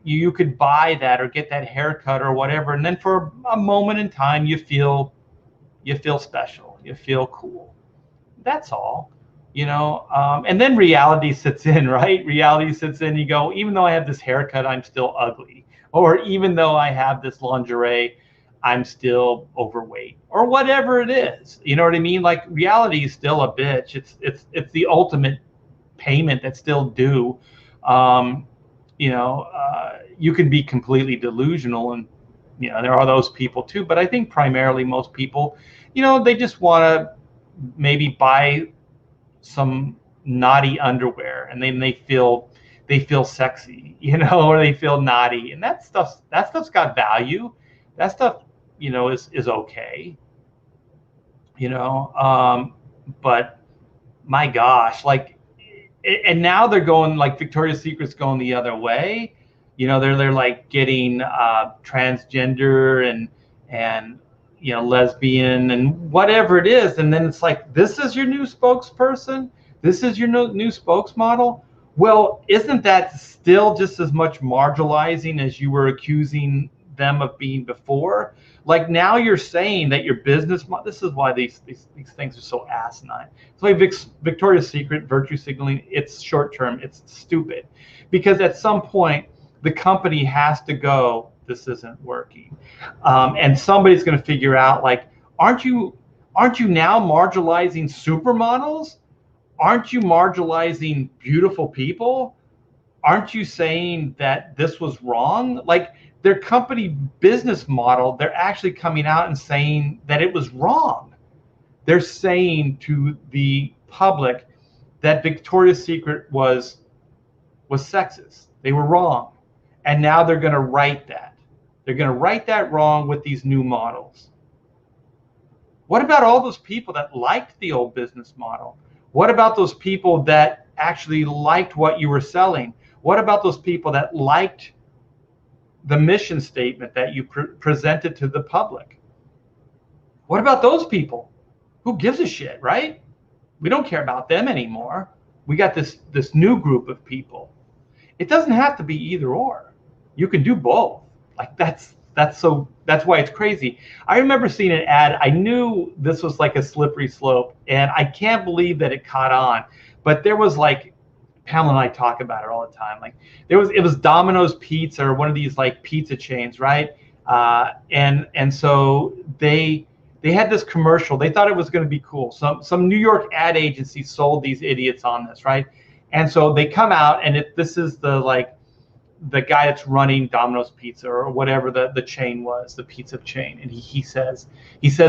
you could buy that or get that haircut or whatever, and then for a moment in time you feel special, you feel cool. That's all. And then reality sits in, right? Reality sits in. You go, even though I have this haircut, I'm still ugly. Or even though I have this lingerie, I'm still overweight, or whatever it is. You know what I mean? Like, reality is still a bitch. It's the ultimate payment that's still due. Um, you can be completely delusional, and there are those people too. But I think primarily most people, they just want to maybe buy some naughty underwear, and then they feel sexy, or they feel naughty, and that stuff's got value. That stuff, is okay, but my gosh, like, and now they're going, like, Victoria's Secret's going the other way. They're like getting transgender and lesbian and whatever it is, and then it's like, this is your new spokesperson, this is your new spokesmodel. Well, isn't that still just as much marginalizing as you were accusing them of being before? Like, now you're saying that your business model, this is why these things are so asinine. It's like Victoria's Secret virtue signaling. It's short term, it's stupid, because at some point the company has to go, this isn't working, and somebody's going to figure out, like, aren't you now marginalizing supermodels? Aren't you marginalizing beautiful people? Aren't you saying that this was wrong? Like, their company business model, they're actually coming out and saying that it was wrong. They're saying to the public that Victoria's Secret was sexist. They were wrong. And now they're going to right that. They're going to right that wrong with these new models. What about all those people that liked the old business model? What about those people that actually liked what you were selling? What about those people that liked the mission statement that you presented to the public? What about those people? Who gives a shit, right? We don't care about them anymore. We got this new group of people. It doesn't have to be either or. You can do both. Like, that's why it's crazy. I remember seeing an ad. I knew this was like a slippery slope, and I can't believe that it caught on. But there was, like, Pamela and I talk about it all the time. Like, it was Domino's Pizza, or one of these, like, pizza chains, right? And so they had this commercial. They thought it was going to be cool. Some New York ad agency sold these idiots on this, right? And so they come out, and this is the guy that's running Domino's Pizza, or whatever the chain was, the pizza chain, and he says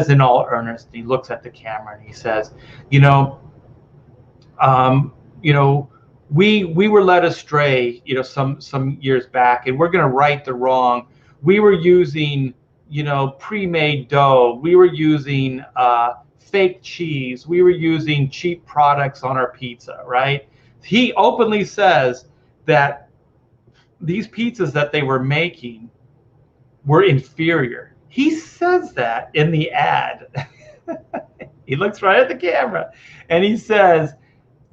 in all earnest, he looks at the camera and he says, we were led astray, some years back, and we're going to right the wrong. We were using, pre-made dough. We were using fake cheese. We were using cheap products on our pizza, right? He openly says that these pizzas that they were making were inferior. He says that in the ad. He looks right at the camera and he says,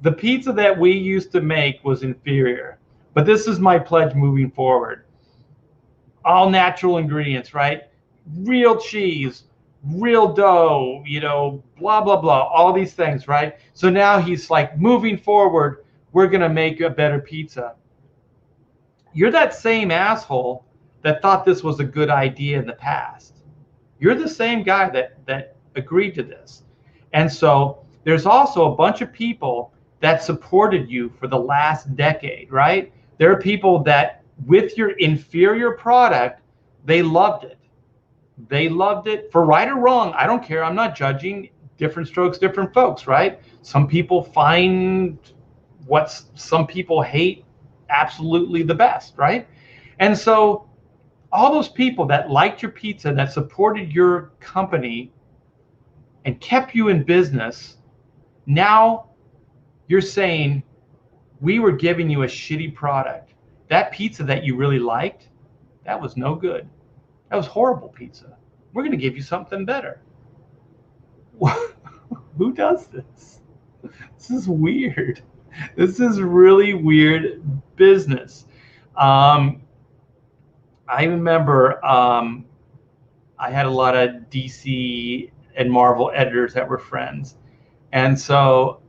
the pizza that we used to make was inferior, but this is my pledge moving forward. All natural ingredients, right? Real cheese, real dough, blah, blah, blah, all these things, right? So now he's like, moving forward, we're going to make a better pizza. You're that same asshole that thought this was a good idea in the past. You're the same guy that agreed to this. And so there's also a bunch of people that supported you for the last decade, right? There are people that, with your inferior product, they loved it. They loved it for right or wrong. I don't care. I'm not judging. Different strokes, different folks, right? Some people find what some people hate absolutely the best, right? And so all those people that liked your pizza, that supported your company and kept you in business, now you're saying, we were giving you a shitty product. That pizza that you really liked, that was no good. That was horrible pizza. We're going to give you something better. Who does this? This is weird. This is really weird business. I remember I had a lot of DC and Marvel editors that were friends. And so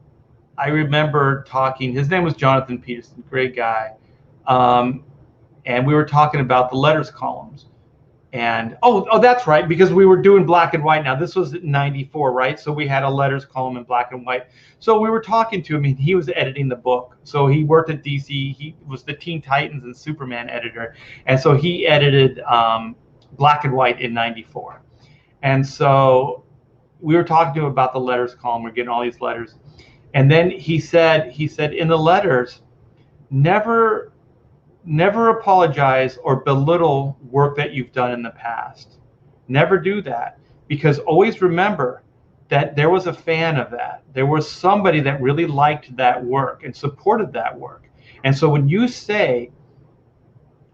I remember talking. His name was Jonathan Peterson, great guy, um, and we were talking about the letters columns. And that's right, because we were doing black and white. Now this was '94, right? So we had a letters column in black and white. So we were talking to him, and he was editing the book. So he worked at DC. He was the Teen Titans and Superman editor, and so he edited black and white in '94. And so we were talking to him about the letters column. We're getting all these letters, and then he said in the letters, never apologize or belittle work that you've done in the past. Never do that, because always remember that there was a fan of that. There was somebody that really liked that work and supported that work. And so when you say,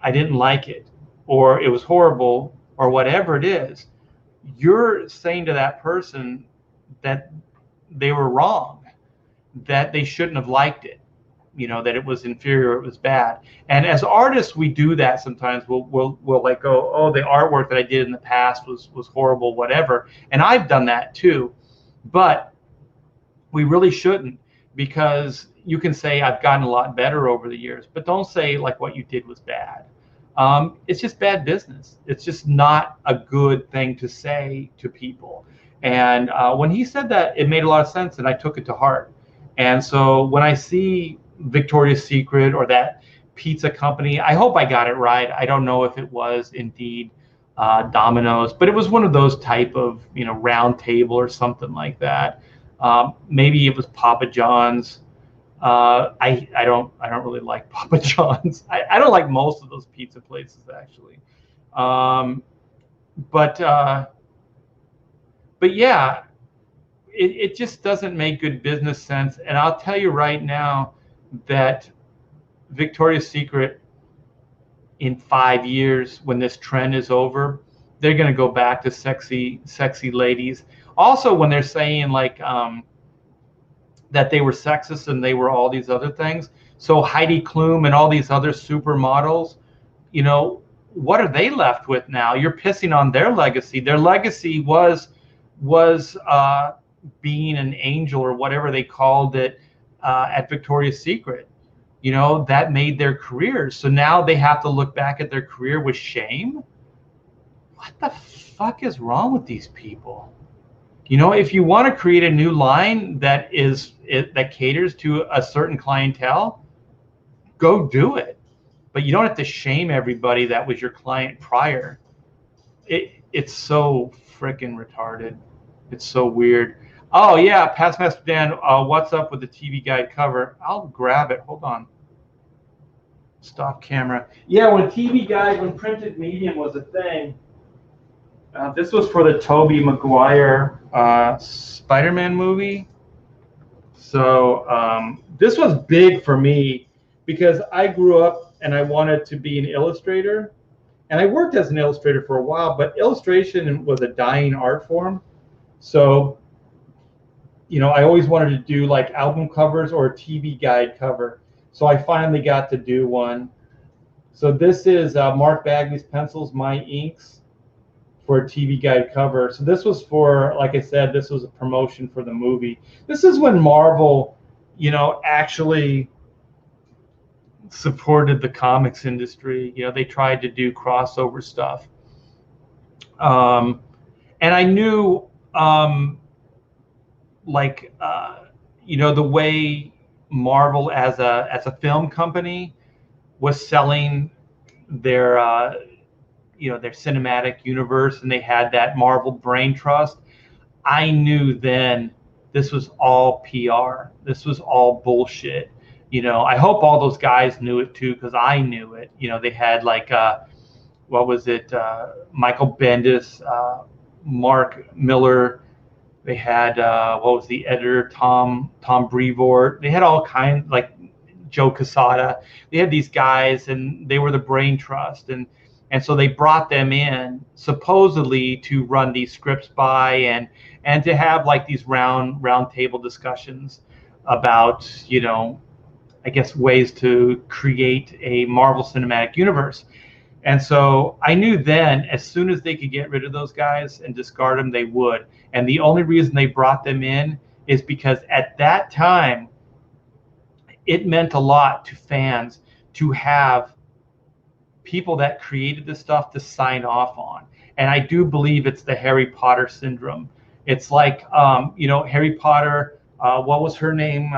I didn't like it, or it was horrible, or whatever it is, you're saying to that person that they were wrong, that they shouldn't have liked it. That it was inferior, it was bad. And as artists, we do that sometimes. We'll like go, oh, the artwork that I did in the past was horrible, whatever. And I've done that too. But we really shouldn't, because you can say I've gotten a lot better over the years, but don't say like what you did was bad. It's just bad business. It's just not a good thing to say to people. And when he said that, it made a lot of sense, and I took it to heart. And so when I see Victoria's Secret or that pizza company, I hope I got it right. I don't know if it was indeed Domino's, but it was one of those type of round table or something like that. Maybe it was Papa John's. I don't really like Papa John's. I don't like most of those pizza places, actually. But yeah, it just doesn't make good business sense. And I'll tell you right now that Victoria's Secret, in 5 years, when this trend is over, they're going to go back to sexy ladies. Also, when they're saying like that they were sexist and they were all these other things. So Heidi Klum and all these other supermodels, what are they left with now? You're pissing on their legacy. Their legacy was being an angel, or whatever they called it, at Victoria's Secret. That made their careers. So now they have to look back at their career with shame. What the fuck is wrong with these people? If you want to create a new line that caters to a certain clientele, go do it. But you don't have to shame everybody that was your client prior. It's so freaking retarded. It's so weird. Oh yeah, Past Master Dan, what's up with the TV Guide cover? I'll grab it. Hold on. Stop camera. Yeah, when printed medium was a thing, this was for the Tobey Maguire Spider-Man movie. So this was big for me, because I grew up and I wanted to be an illustrator. And I worked as an illustrator for a while, but illustration was a dying art form. So I always wanted to do like album covers or a TV Guide cover. So I finally got to do one. So this is Mark Bagley's pencils, my inks, for a TV Guide cover. So this was for, like I said, this was a promotion for the movie. This is when Marvel, actually supported the comics industry. They tried to do crossover stuff. And I knew, the way Marvel as a film company was selling their their cinematic universe, and they had that Marvel brain trust. I knew then this was all PR. This was all bullshit. I hope all those guys knew it too, because I knew it. They had like what was it? Michael Bendis, Mark Miller. They had what was the editor? Tom Brevoort. They had all kinds, like Joe Quesada. They had these guys, and they were the brain trust, and so they brought them in supposedly to run these scripts by, and to have like these round table discussions about I guess ways to create a Marvel Cinematic Universe. And so I knew then, as soon as they could get rid of those guys and discard them, they would. And the only reason they brought them in is because at that time, it meant a lot to fans to have people that created this stuff to sign off on. And I do believe it's the Harry Potter syndrome. It's like, Harry Potter, what was her name?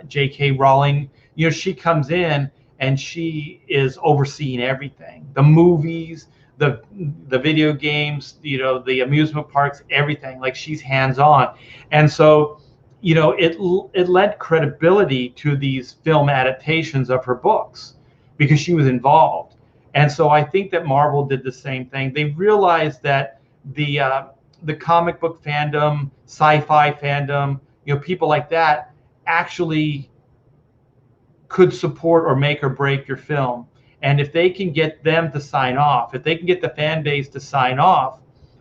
J.K. Rowling. She comes in and she is overseeing everything, the movies, the video games, the amusement parks, everything. Like, she's hands-on. And so, it led credibility to these film adaptations of her books because she was involved. And so I think that Marvel did the same thing. They realized that the comic book fandom, sci-fi fandom, people like that actually could support or make or break your film. And if they can get them to sign off, if they can get the fan base to sign off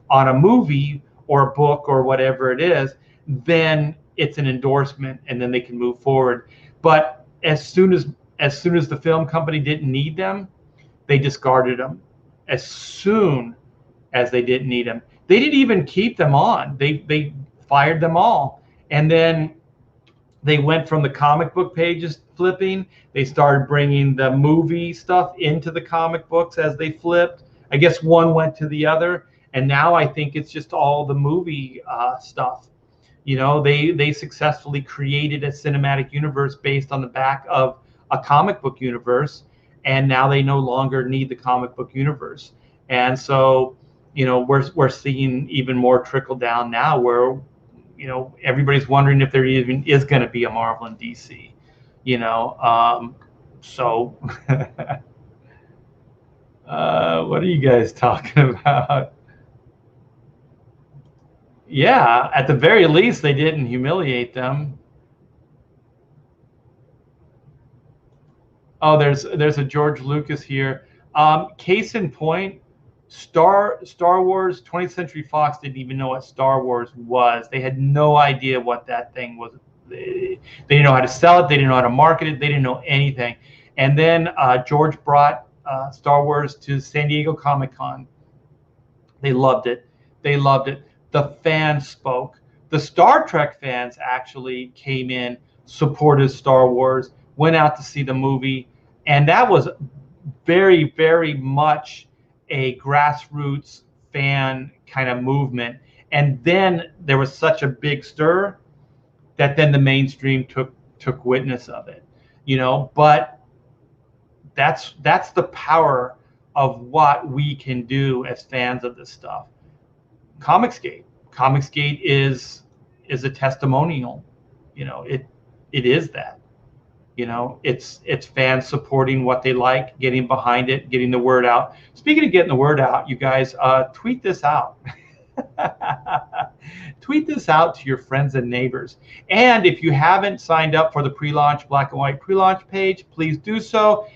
on a movie or a book or whatever it is, then it's an endorsement, and then they can move forward. But as soon as the film company didn't need them, they discarded them. As soon as they didn't need them, they didn't even keep them on. They fired them all. And then they went from the comic book pages flipping. They started bringing the movie stuff into the comic books as they flipped. I guess one went to the other, and now I think it's just all the movie stuff. They successfully created a cinematic universe based on the back of a comic book universe, and now they no longer need the comic book universe. And so, we're seeing even more trickle down now, where everybody's wondering if there even is going to be a Marvel and DC. So what are you guys talking about? Yeah, at the very least, they didn't humiliate them. Oh, there's a George Lucas here. Case in point, Star Wars, 20th Century Fox didn't even know what Star Wars was. They had no idea what that thing was. They didn't know how to sell it. They didn't know how to market it. They didn't know anything. And then George brought Star Wars to San Diego Comic-Con. They loved it. They loved it. The fans spoke. The Star Trek fans actually came in, supported Star Wars, went out to see the movie, and that was very, very much a grassroots fan kind of movement. And then there was such a big stir that then the mainstream took witness of it, but that's the power of what we can do as fans of this stuff. Comicsgate is a testimonial. It is that. It's fans supporting what they like, getting behind it, getting the word out. Speaking of getting the word out, you guys, tweet this out. Tweet this out to your friends and neighbors. And if you haven't signed up for the pre-launch Black and White pre-launch page, please do so.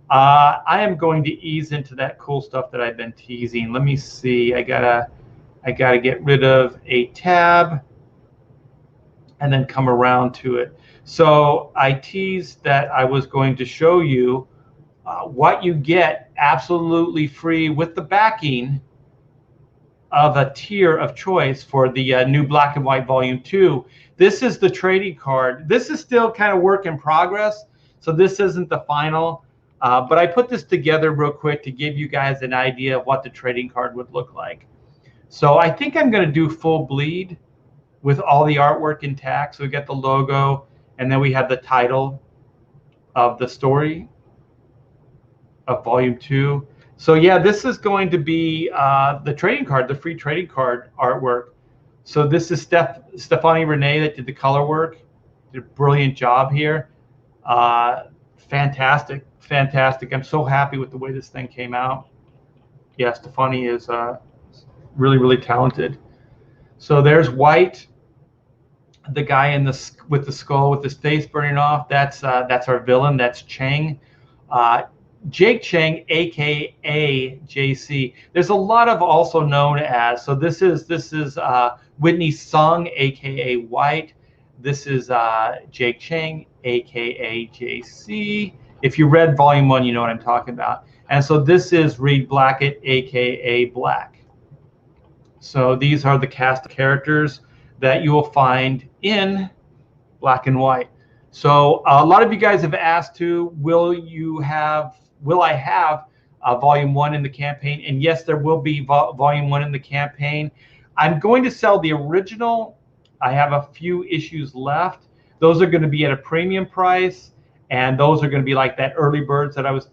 I am going to ease into that cool stuff that I've been teasing. Let me see. I gotta get rid of a tab and then come around to it. So I teased that I was going to show you what you get absolutely free with the backing of a tier of choice for the new Black and White Volume 2. This is the trading card. This is still kind of work in progress, so this isn't the final. But I put this together real quick to give you guys an idea of what the trading card would look like. So I think I'm going to do full bleed with all the artwork intact. So we got the logo, and then we have the title of the story of Volume 2. So yeah, this is going to be the trading card, the free trading card artwork. So this is Stephanie Renee that did the color work. Did a brilliant job here. Fantastic. I'm so happy with the way this thing came out. Yeah, Stephanie is really, really talented. So there's White, the guy with the skull with his face burning off. That's our villain. That's Chang. Jake Chang, aka JC. There's a lot of also known as. So this is Whitney Sung, aka White. This is Jake Chang, aka JC. If you read Volume 1, you know what I'm talking about. And so this is Reed Blackett, aka Black. So these are the cast of characters that you will find in Black and White. So a lot of you guys have asked to, will I have volume 1 in the campaign? And yes, there will be volume 1 in the campaign. I'm going to sell the original. I have a few issues left. Those are going to be at a premium price, and those are going to be like that early birds that I was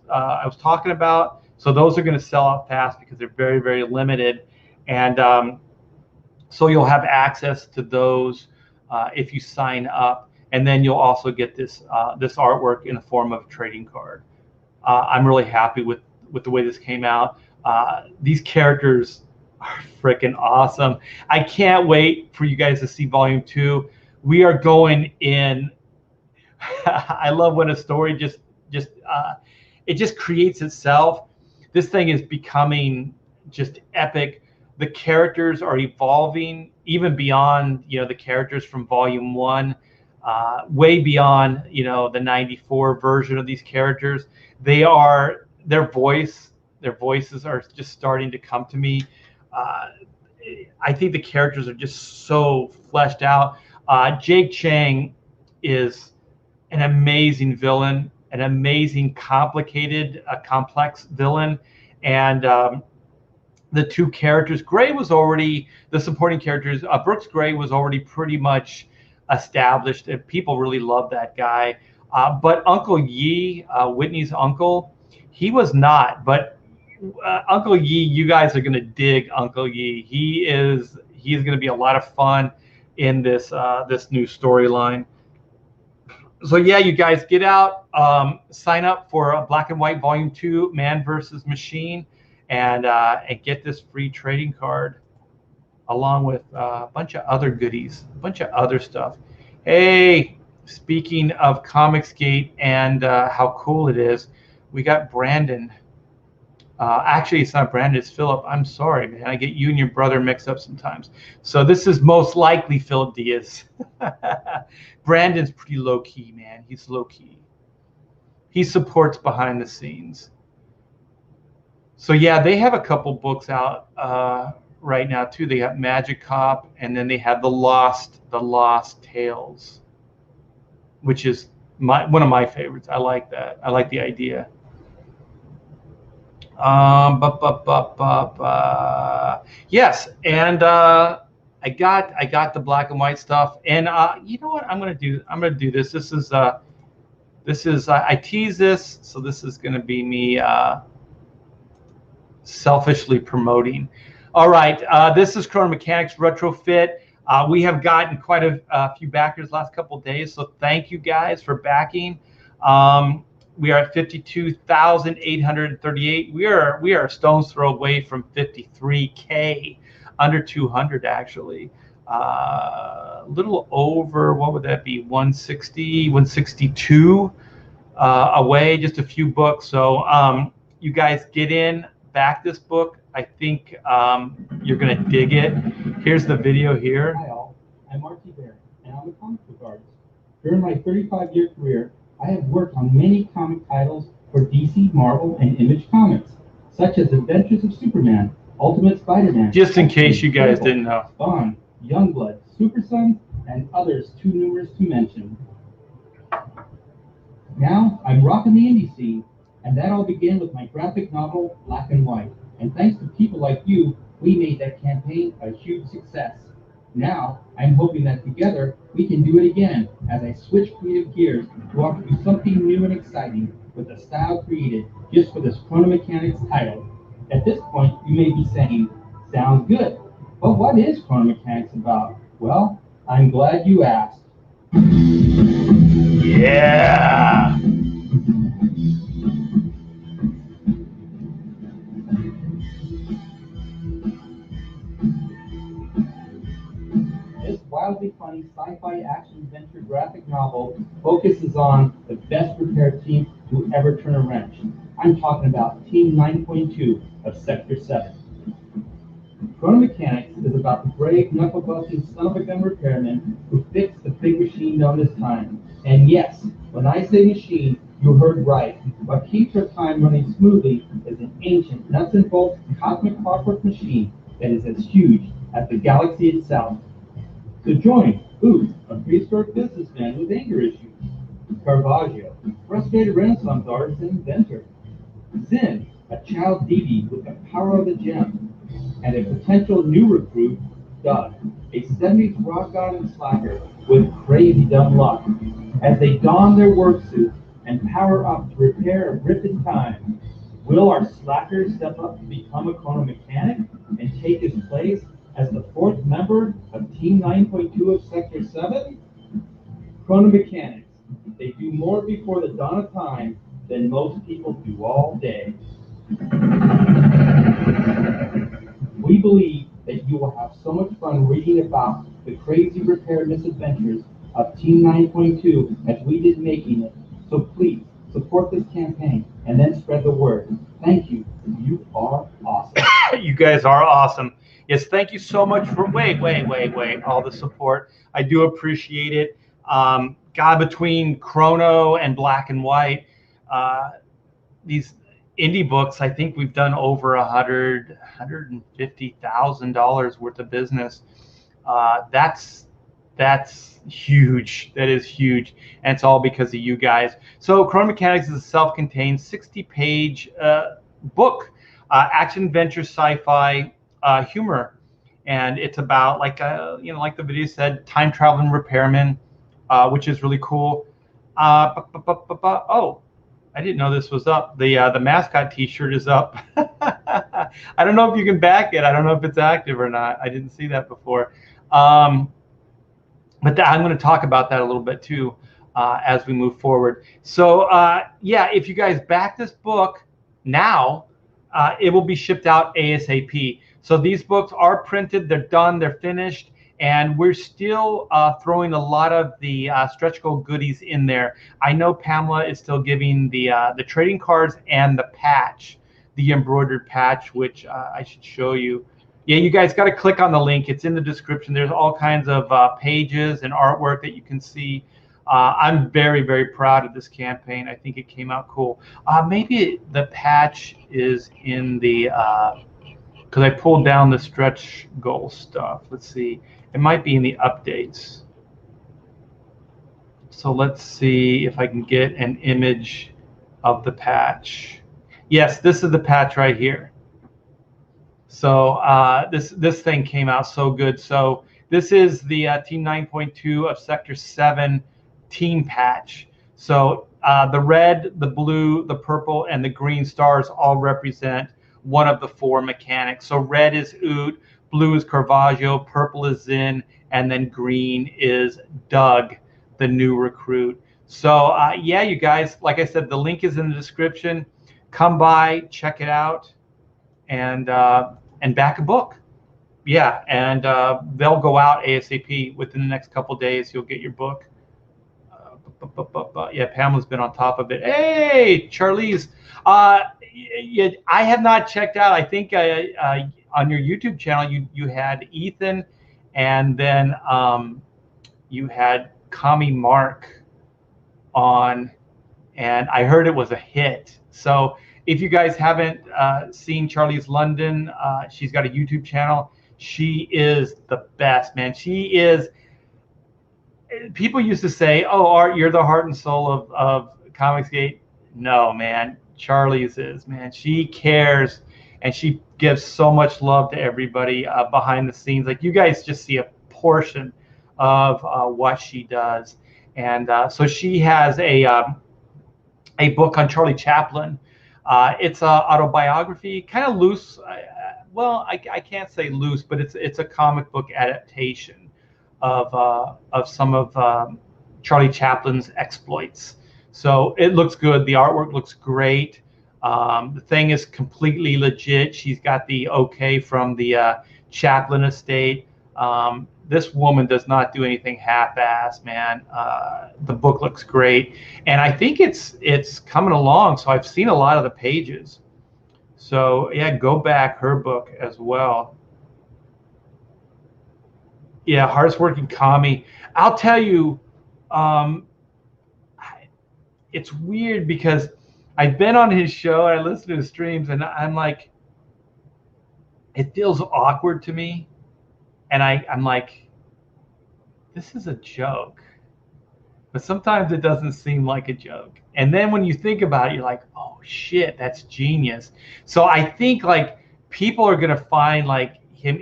talking about. So those are going to sell out fast because they're very, very limited. And so you'll have access to those if you sign up. And then you'll also get this this artwork in the form of a trading card. I'm really happy with the way this came out. These characters are freaking awesome. I can't wait for you guys to see volume 2. We are going in. I love when a story it just creates itself. This thing is becoming just epic. The characters are evolving even beyond, the characters from volume 1. Way beyond, the 94 version of these characters. Their voices are just starting to come to me. I think the characters are just so fleshed out. Jake Chang is an amazing villain, an amazing, complicated, complex villain. And the two characters, the supporting characters, Brooks Gray was already pretty much established, and people really love that guy. But Uncle Yi, Whitney's uncle, he was not. But Uncle Yi, you guys are going to dig Uncle Yi. He is going to be a lot of fun in this this new storyline. So yeah, you guys get out, sign up for a Black and White Volume 2, Man vs. Machine, and get this free trading card, along with a bunch of other goodies, a bunch of other stuff. Hey, speaking of Comicsgate and how cool it is, we got Brandon. Actually, it's not Brandon, it's Philip. I'm sorry, man. I get you and your brother mixed up sometimes. So this is most likely Philip Diaz. Brandon's pretty low-key, man. He's low-key. He supports behind the scenes. So yeah, they have a couple books out right now too. They got Magic Cop, and then they have the Lost Tales, which is one of my favorites. I like that. I like the idea. Yes, and I got the black and white stuff, and you know what I'm gonna do? I'm gonna do this. This is I tease this, so this is gonna be me selfishly promoting. All right, this is Chrono Mechanics Retrofit. We have gotten quite a few backers last couple of days, so thank you guys for backing. We are at 52,838. We are a stone's throw away from 53K, under 200 actually. A little over, what would that be? 160, 162 away, just a few books. So you guys get in, back this book. I think you're gonna dig it. Here's the video here. Hi all, I'm Marty Barron, and I'm a comic book artist. During my 35-year career, I have worked on many comic titles for DC, Marvel, and Image Comics, such as Adventures of Superman, Ultimate Spider-Man, just in case you guys didn't know, Bond, Youngblood, Super Sons, and others too numerous to mention. Now, I'm rocking the indie scene, and that all began with my graphic novel, Black and White. And thanks to people like you, we made that campaign a huge success. Now, I'm hoping that together, we can do it again as I switch creative gears to offer you something new and exciting with a style created just for this Chrono Mechanics title. At this point, you may be saying, sounds good, but what is Chrono Mechanics about? Well, I'm glad you asked. Yeah. This wildly funny sci-fi action-adventure graphic novel focuses on the best prepared team to ever turn a wrench. I'm talking about Team 9.2 of Sector 7. Chrono Mechanics is about the brave, knuckle-busting son of a gun repairman who fixed the big machine known as time. And yes, when I say machine, you heard right. What keeps our time running smoothly is an ancient, nuts and bolts cosmic clockwork machine that is as huge as the galaxy itself. So join Booth, a prehistoric businessman with anger issues, Caravaggio, frustrated Renaissance artist and inventor. Zen, a child deity with the power of the gem. And a potential new recruit, Doug, a 70s rock god and slacker with crazy dumb luck. As they don their work suits and power up to repair a rip in time, will our slacker step up to become a chrono mechanic and take his place as the fourth member of Team 9.2 of Sector 7? Chrono mechanics, they do more before the dawn of time than most people do all day. We believe that you will have so much fun reading about the crazy repair misadventures of Team 9.2 as we did making it. So please support this campaign and then spread the word. Thank you. You are awesome. You guys are awesome. Yes, thank you so much for all the support. I do appreciate it. God, between Chrono and Black and White, these indie books, I think we've done over $150,000 worth of business. That's huge. That is huge, and it's all because of you guys. So Chrono Mechanics is a self-contained 60-page book, action adventure sci-fi humor, and it's about like like the video said, time traveling repairman, which is really cool. Oh, I didn't know this was up. The mascot T-shirt is up. I don't know if you can back it. I don't know if it's active or not. I didn't see that before. But I'm going to talk about that a little bit too as we move forward. So yeah, if you guys back this book now, it will be shipped out ASAP. So these books are printed, they're done, they're finished, and we're still throwing a lot of the stretch goal goodies in there. I know Pamela is still giving the trading cards and the patch, the embroidered patch, which I should show you. Yeah, you guys got to click on the link. It's in the description. There's all kinds of pages and artwork that you can see. I'm very, very proud of this campaign. I think it came out cool. Maybe the patch is in the, because I pulled down the stretch goal stuff. Let's see. It might be in the updates. So let's see if I can get an image of the patch. Yes, this is the patch right here. So this thing came out so good. So this is the Team 9.2 of Sector 7 team patch. So the red, the blue, the purple, and the green stars all represent one of the four mechanics. So red is Oot, blue is Caravaggio, purple is Zin, and then green is Doug, the new recruit. So yeah, you guys, like I said, the link is in the description. Come by, check it out, and back a book. Yeah, and they'll go out ASAP within the next couple days. You'll get your book. Yeah, Pamela's been on top of it. Hey, Charlize. Yeah, I have not checked out. I think on your YouTube channel you had Ethan, and then you had Kami Mark on, and I heard it was a hit. So if you guys haven't seen Charlize London, she's got a YouTube channel. She is the best, man. She is. People used to say, "Oh, Art, you're the heart and soul of Comicsgate." No, man. Charlize is, man. She cares, and she gives so much love to everybody behind the scenes. Like, you guys just see a portion of what she does, and so she has a book on Charlie Chaplin. It's an autobiography, kind of loose. Well, I can't say loose, but it's a comic book adaptation of some of Charlie Chaplin's exploits. So it looks good. The artwork looks great. The thing is completely legit. She's got the okay from the Chaplin estate. This woman does not do anything half-ass, man. The book looks great, and I think it's coming along. So I've seen a lot of the pages. So yeah, go back her book as well. Yeah, hardest working Kami. I'll tell you, it's weird because I've been on his show and I listen to his streams, and I'm like, it feels awkward to me, and I'm like, this is a joke. but sometimes it doesn't seem like a joke. And then when you think about it, you're like, oh shit, that's genius. So I think like people are gonna find like him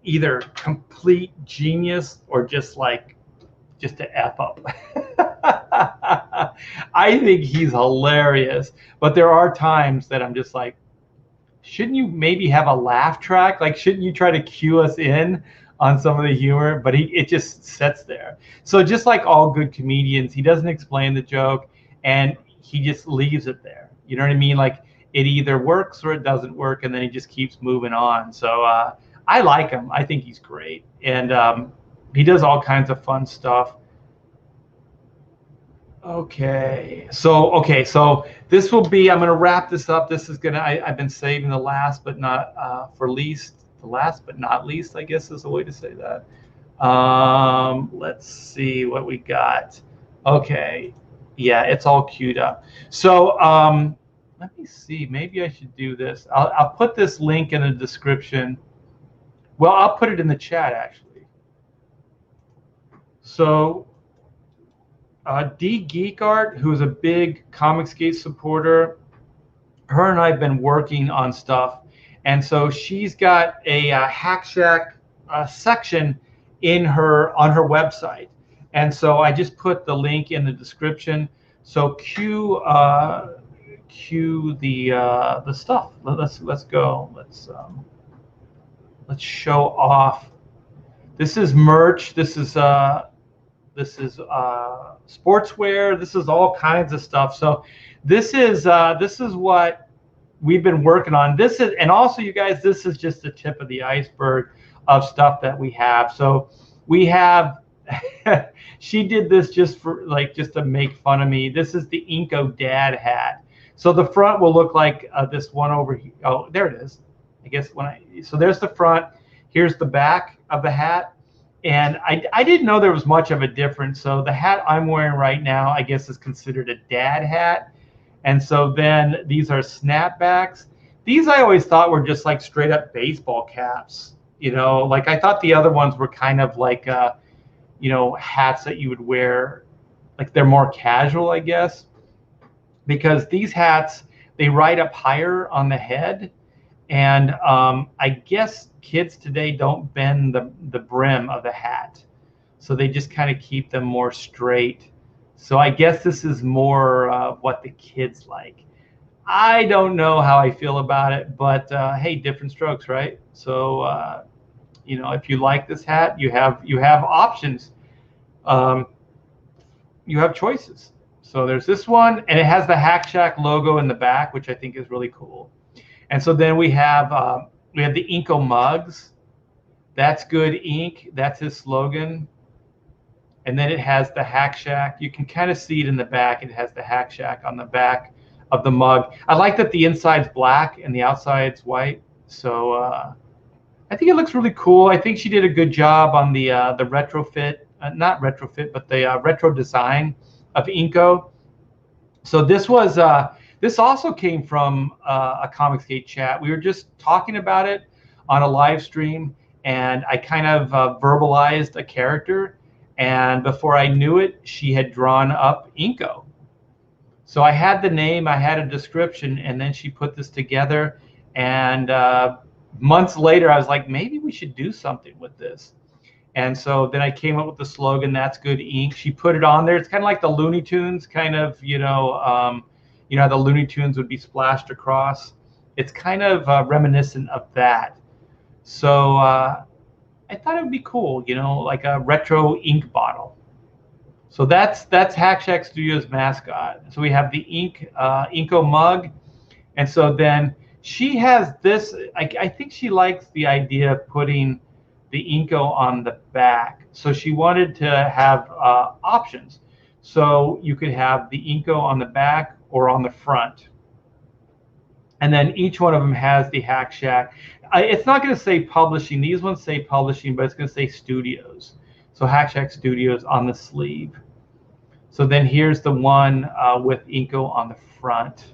either complete genius or just to F up. I think he's hilarious, but there are times that I'm just like, shouldn't you maybe have a laugh track? Like, shouldn't you try to cue us in on some of the humor? But it just sits there. So just like all good comedians, he doesn't explain the joke and he just leaves it there. You know what I mean? Like it either works or it doesn't work, and then he just keeps moving on. So I like him. I think he's great, and he does all kinds of fun stuff. Okay, so this will be. I'm going to wrap this up. This is gonna. I've been saving the last, but not for least. The last, but not least, I guess is a way to say that. Let's see what we got. Okay, yeah, it's all queued up. So let me see. Maybe I should do this. I'll put this link in the description. Well, I'll put it in the chat actually. So. D Geek Art, who's a big Comicsgate supporter, her and I have been working on stuff, and so she's got a Hack Shack section on her website, and so I just put the link in the description. So cue the stuff. Let's go. Let's show off. This is merch. This is sportswear. This is all kinds of stuff. So this is what we've been working on. This is, and also you guys, this is just the tip of the iceberg of stuff that we have. So we have she did this just to make fun of me. This is the INKO dad hat. So the front will look like this one over here. Oh, there it is. I guess so there's the front. Here's the back of the hat. And I didn't know there was much of a difference. So the hat I'm wearing right now, I guess, is considered a dad hat. And so then these are snapbacks. These I always thought were just like straight up baseball caps. You know, like I thought the other ones were kind of like, hats that you would wear. Like they're more casual, I guess. Because these hats, they ride up higher on the head. And I guess kids today don't bend the brim of the hat. So they just kind of keep them more straight. So I guess this is more what the kids like. I don't know how I feel about it, but hey, different strokes, right? So, if you like this hat, you have options. You have choices. So there's this one, and it has the Hack Shack logo in the back, which I think is really cool. And so then we have the INKO mugs. That's good ink. That's his slogan. And then it has the Hack Shack. You can kind of see it in the back. It has the Hack Shack on the back of the mug. I like that the inside's black and the outside's white. So I think it looks really cool. I think she did a good job on the retrofit, not retrofit, but the retro design of INKO. So this was. This also came from a Comicsgate chat. We were just talking about it on a live stream, and I kind of verbalized a character, and before I knew it, she had drawn up INKO. So I had the name, I had a description, and then she put this together, and months later, I was like, maybe we should do something with this. And so then I came up with the slogan, "That's good ink." She put it on there. It's kind of like the Looney Tunes, kind of, the Looney Tunes would be splashed across. It's kind of reminiscent of that. So I thought it would be cool, like a retro ink bottle. So that's Hack Shack Studios mascot. So we have the INKO mug, and so then she has this. I think she likes the idea of putting the INKO on the back. So she wanted to have options. So you could have the INKO on the back or on the front. And then each one of them has the Hack Shack. It's not going to say publishing. These ones say publishing, but it's going to say studios. So Hack Shack Studios on the sleeve. So then here's the one with INKO on the front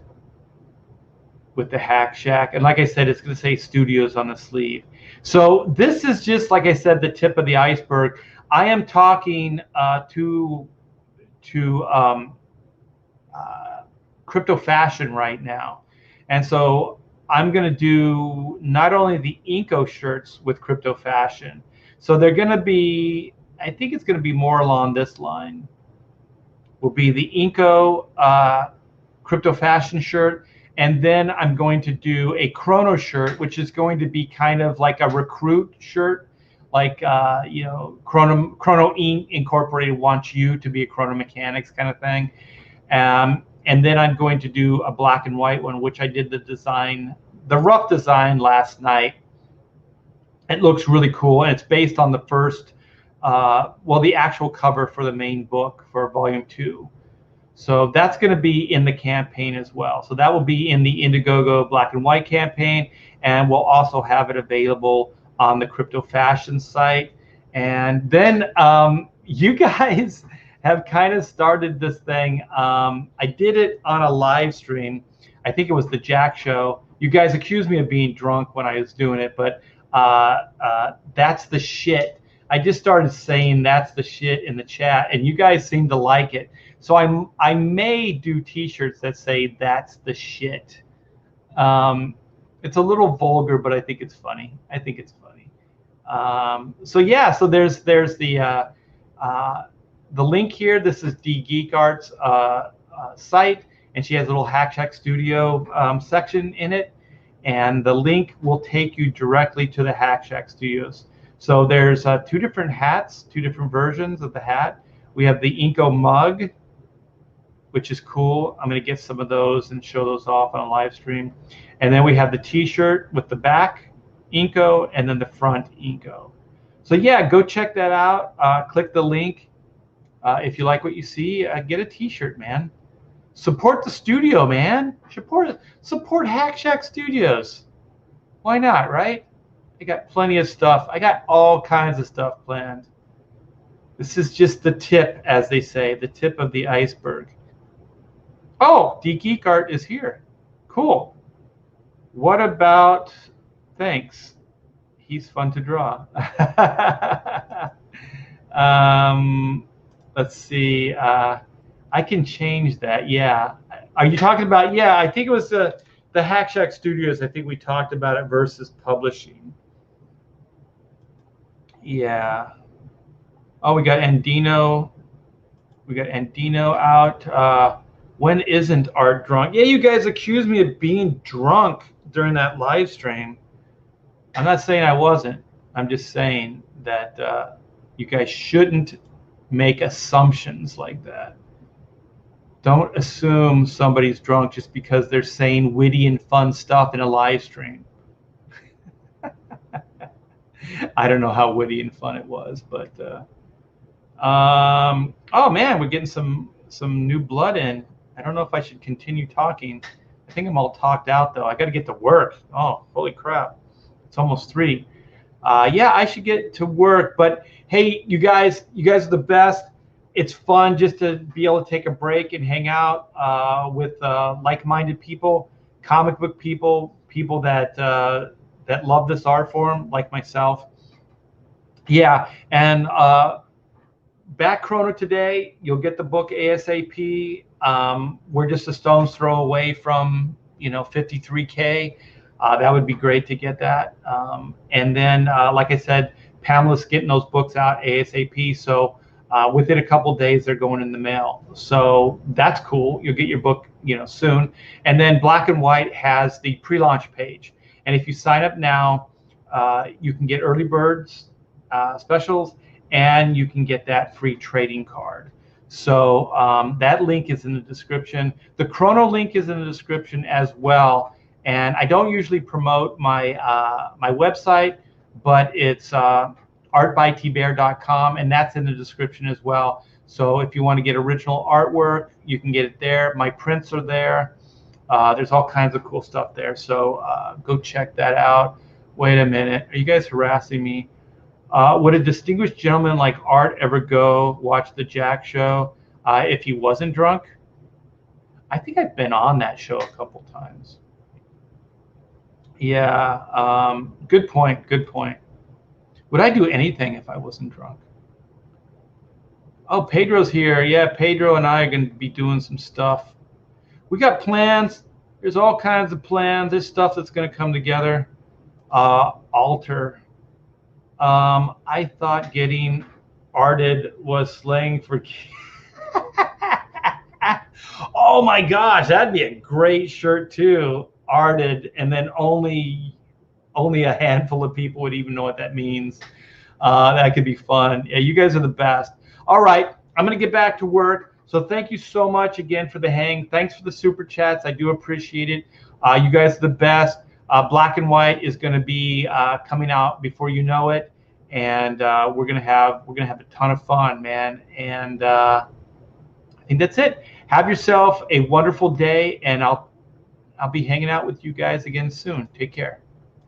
with the Hack Shack. And like I said, it's going to say studios on the sleeve. So this is just, like I said, the tip of the iceberg. I am talking to Crypto Fashion right now, and so I'm going to do not only the INKO shirts with Crypto Fashion, so they're going to be, I think it's going to be more along this line. Will be the INKO Crypto Fashion shirt, and then I'm going to do a Chrono shirt, which is going to be kind of like a recruit shirt, like you know, Chrono Inc. Incorporated wants you to be a Chrono Mechanics kind of thing. And then I'm going to do a black and white one, which I did the design, the rough design last night. It looks really cool, and it's based on the first, well, the actual cover for the main book for Volume 2. So that's going to be in the campaign as well. So that will be in the Indiegogo Black and White campaign, and we'll also have it available on the Crypto Fashion site. And then you guys have kind of started this thing. I did it on a live stream. I think it was the Jack Show. You guys accused me of being drunk when I was doing it, but that's the shit. I just started saying that's the shit in the chat, and you guys seem to like it. So I may do T-shirts that say that's the shit. It's a little vulgar, but I think it's funny. I think it's funny. So yeah, so there's the link here. This is D Geek Art's site, and she has a little Shack Studio section in it, and the link will take you directly to the Shack Studios. So there's 2 different hats, 2 different versions of the hat. We have the INKO mug, which is cool. I'm going to get some of those and show those off on a live stream. And then we have the T-shirt with the back INKO and then the front INKO. So yeah, go check that out. Click the link. If you like what you see, get a T-shirt, man. Support the studio, man. Support Shack Studios. Why not, right? I got plenty of stuff. I got all kinds of stuff planned. This is just the tip, as they say, the tip of the iceberg. Oh, D Geek Art is here. Cool. What about, thanks. He's fun to draw. Let's see. I can change that. Yeah. Are you talking about, yeah, I think it was the Shack Studios. I think we talked about it versus publishing. Yeah. Oh, we got Andino. We got Andino out. When isn't Art drunk? Yeah, you guys accused me of being drunk during that live stream. I'm not saying I wasn't. I'm just saying that you guys shouldn't make assumptions like that. Don't assume somebody's drunk just because they're saying witty and fun stuff in a live stream. I don't know how witty and fun it was, but oh man, we're getting some new blood in. I don't know if I should continue talking. I think I'm all talked out though. I got to get to work. Oh, holy crap! It's almost 3. Yeah, I should get to work. But hey, you guys are the best. It's fun just to be able to take a break and hang out with like-minded people, comic book people, people that love this art form, like myself. Yeah, and back Chrono today. You'll get the book ASAP. We're just a stone's throw away from 53K. That would be great to get that. And then, like I said, Pamela's getting those books out ASAP. So within a couple days, they're going in the mail. So that's cool. You'll get your book, soon. And then Black and White has the pre-launch page. And if you sign up now, you can get early birds specials, and you can get that free trading card. So that link is in the description. The Chrono link is in the description as well. And I don't usually promote my my website, but it's artbytbear.com, and that's in the description as well. So if you want to get original artwork, you can get it there. My prints are there. There's all kinds of cool stuff there. So go check that out. Wait a minute. Are you guys harassing me? Would a distinguished gentleman like Art ever go watch the Jack Show if he wasn't drunk? I think I've been on that show a couple times. Yeah, good point, good point. Would I do anything if I wasn't drunk? Oh, Pedro's here. Yeah, Pedro and I are going to be doing some stuff. We got plans. There's all kinds of plans. There's stuff that's going to come together. Alter. I thought getting arted was slang for. Oh my gosh, that'd be a great shirt too. Arted, and then only a handful of people would even know what that means. That could be fun. Yeah, you guys are the best. All right, I'm going to get back to work. So thank you so much again for the hang. Thanks for the super chats. I do appreciate it. You guys are the best. Black and White is going to be coming out before you know it, and we're gonna have a ton of fun, man. And I think that's it. Have yourself a wonderful day, and I'll be hanging out with you guys again soon. Take care.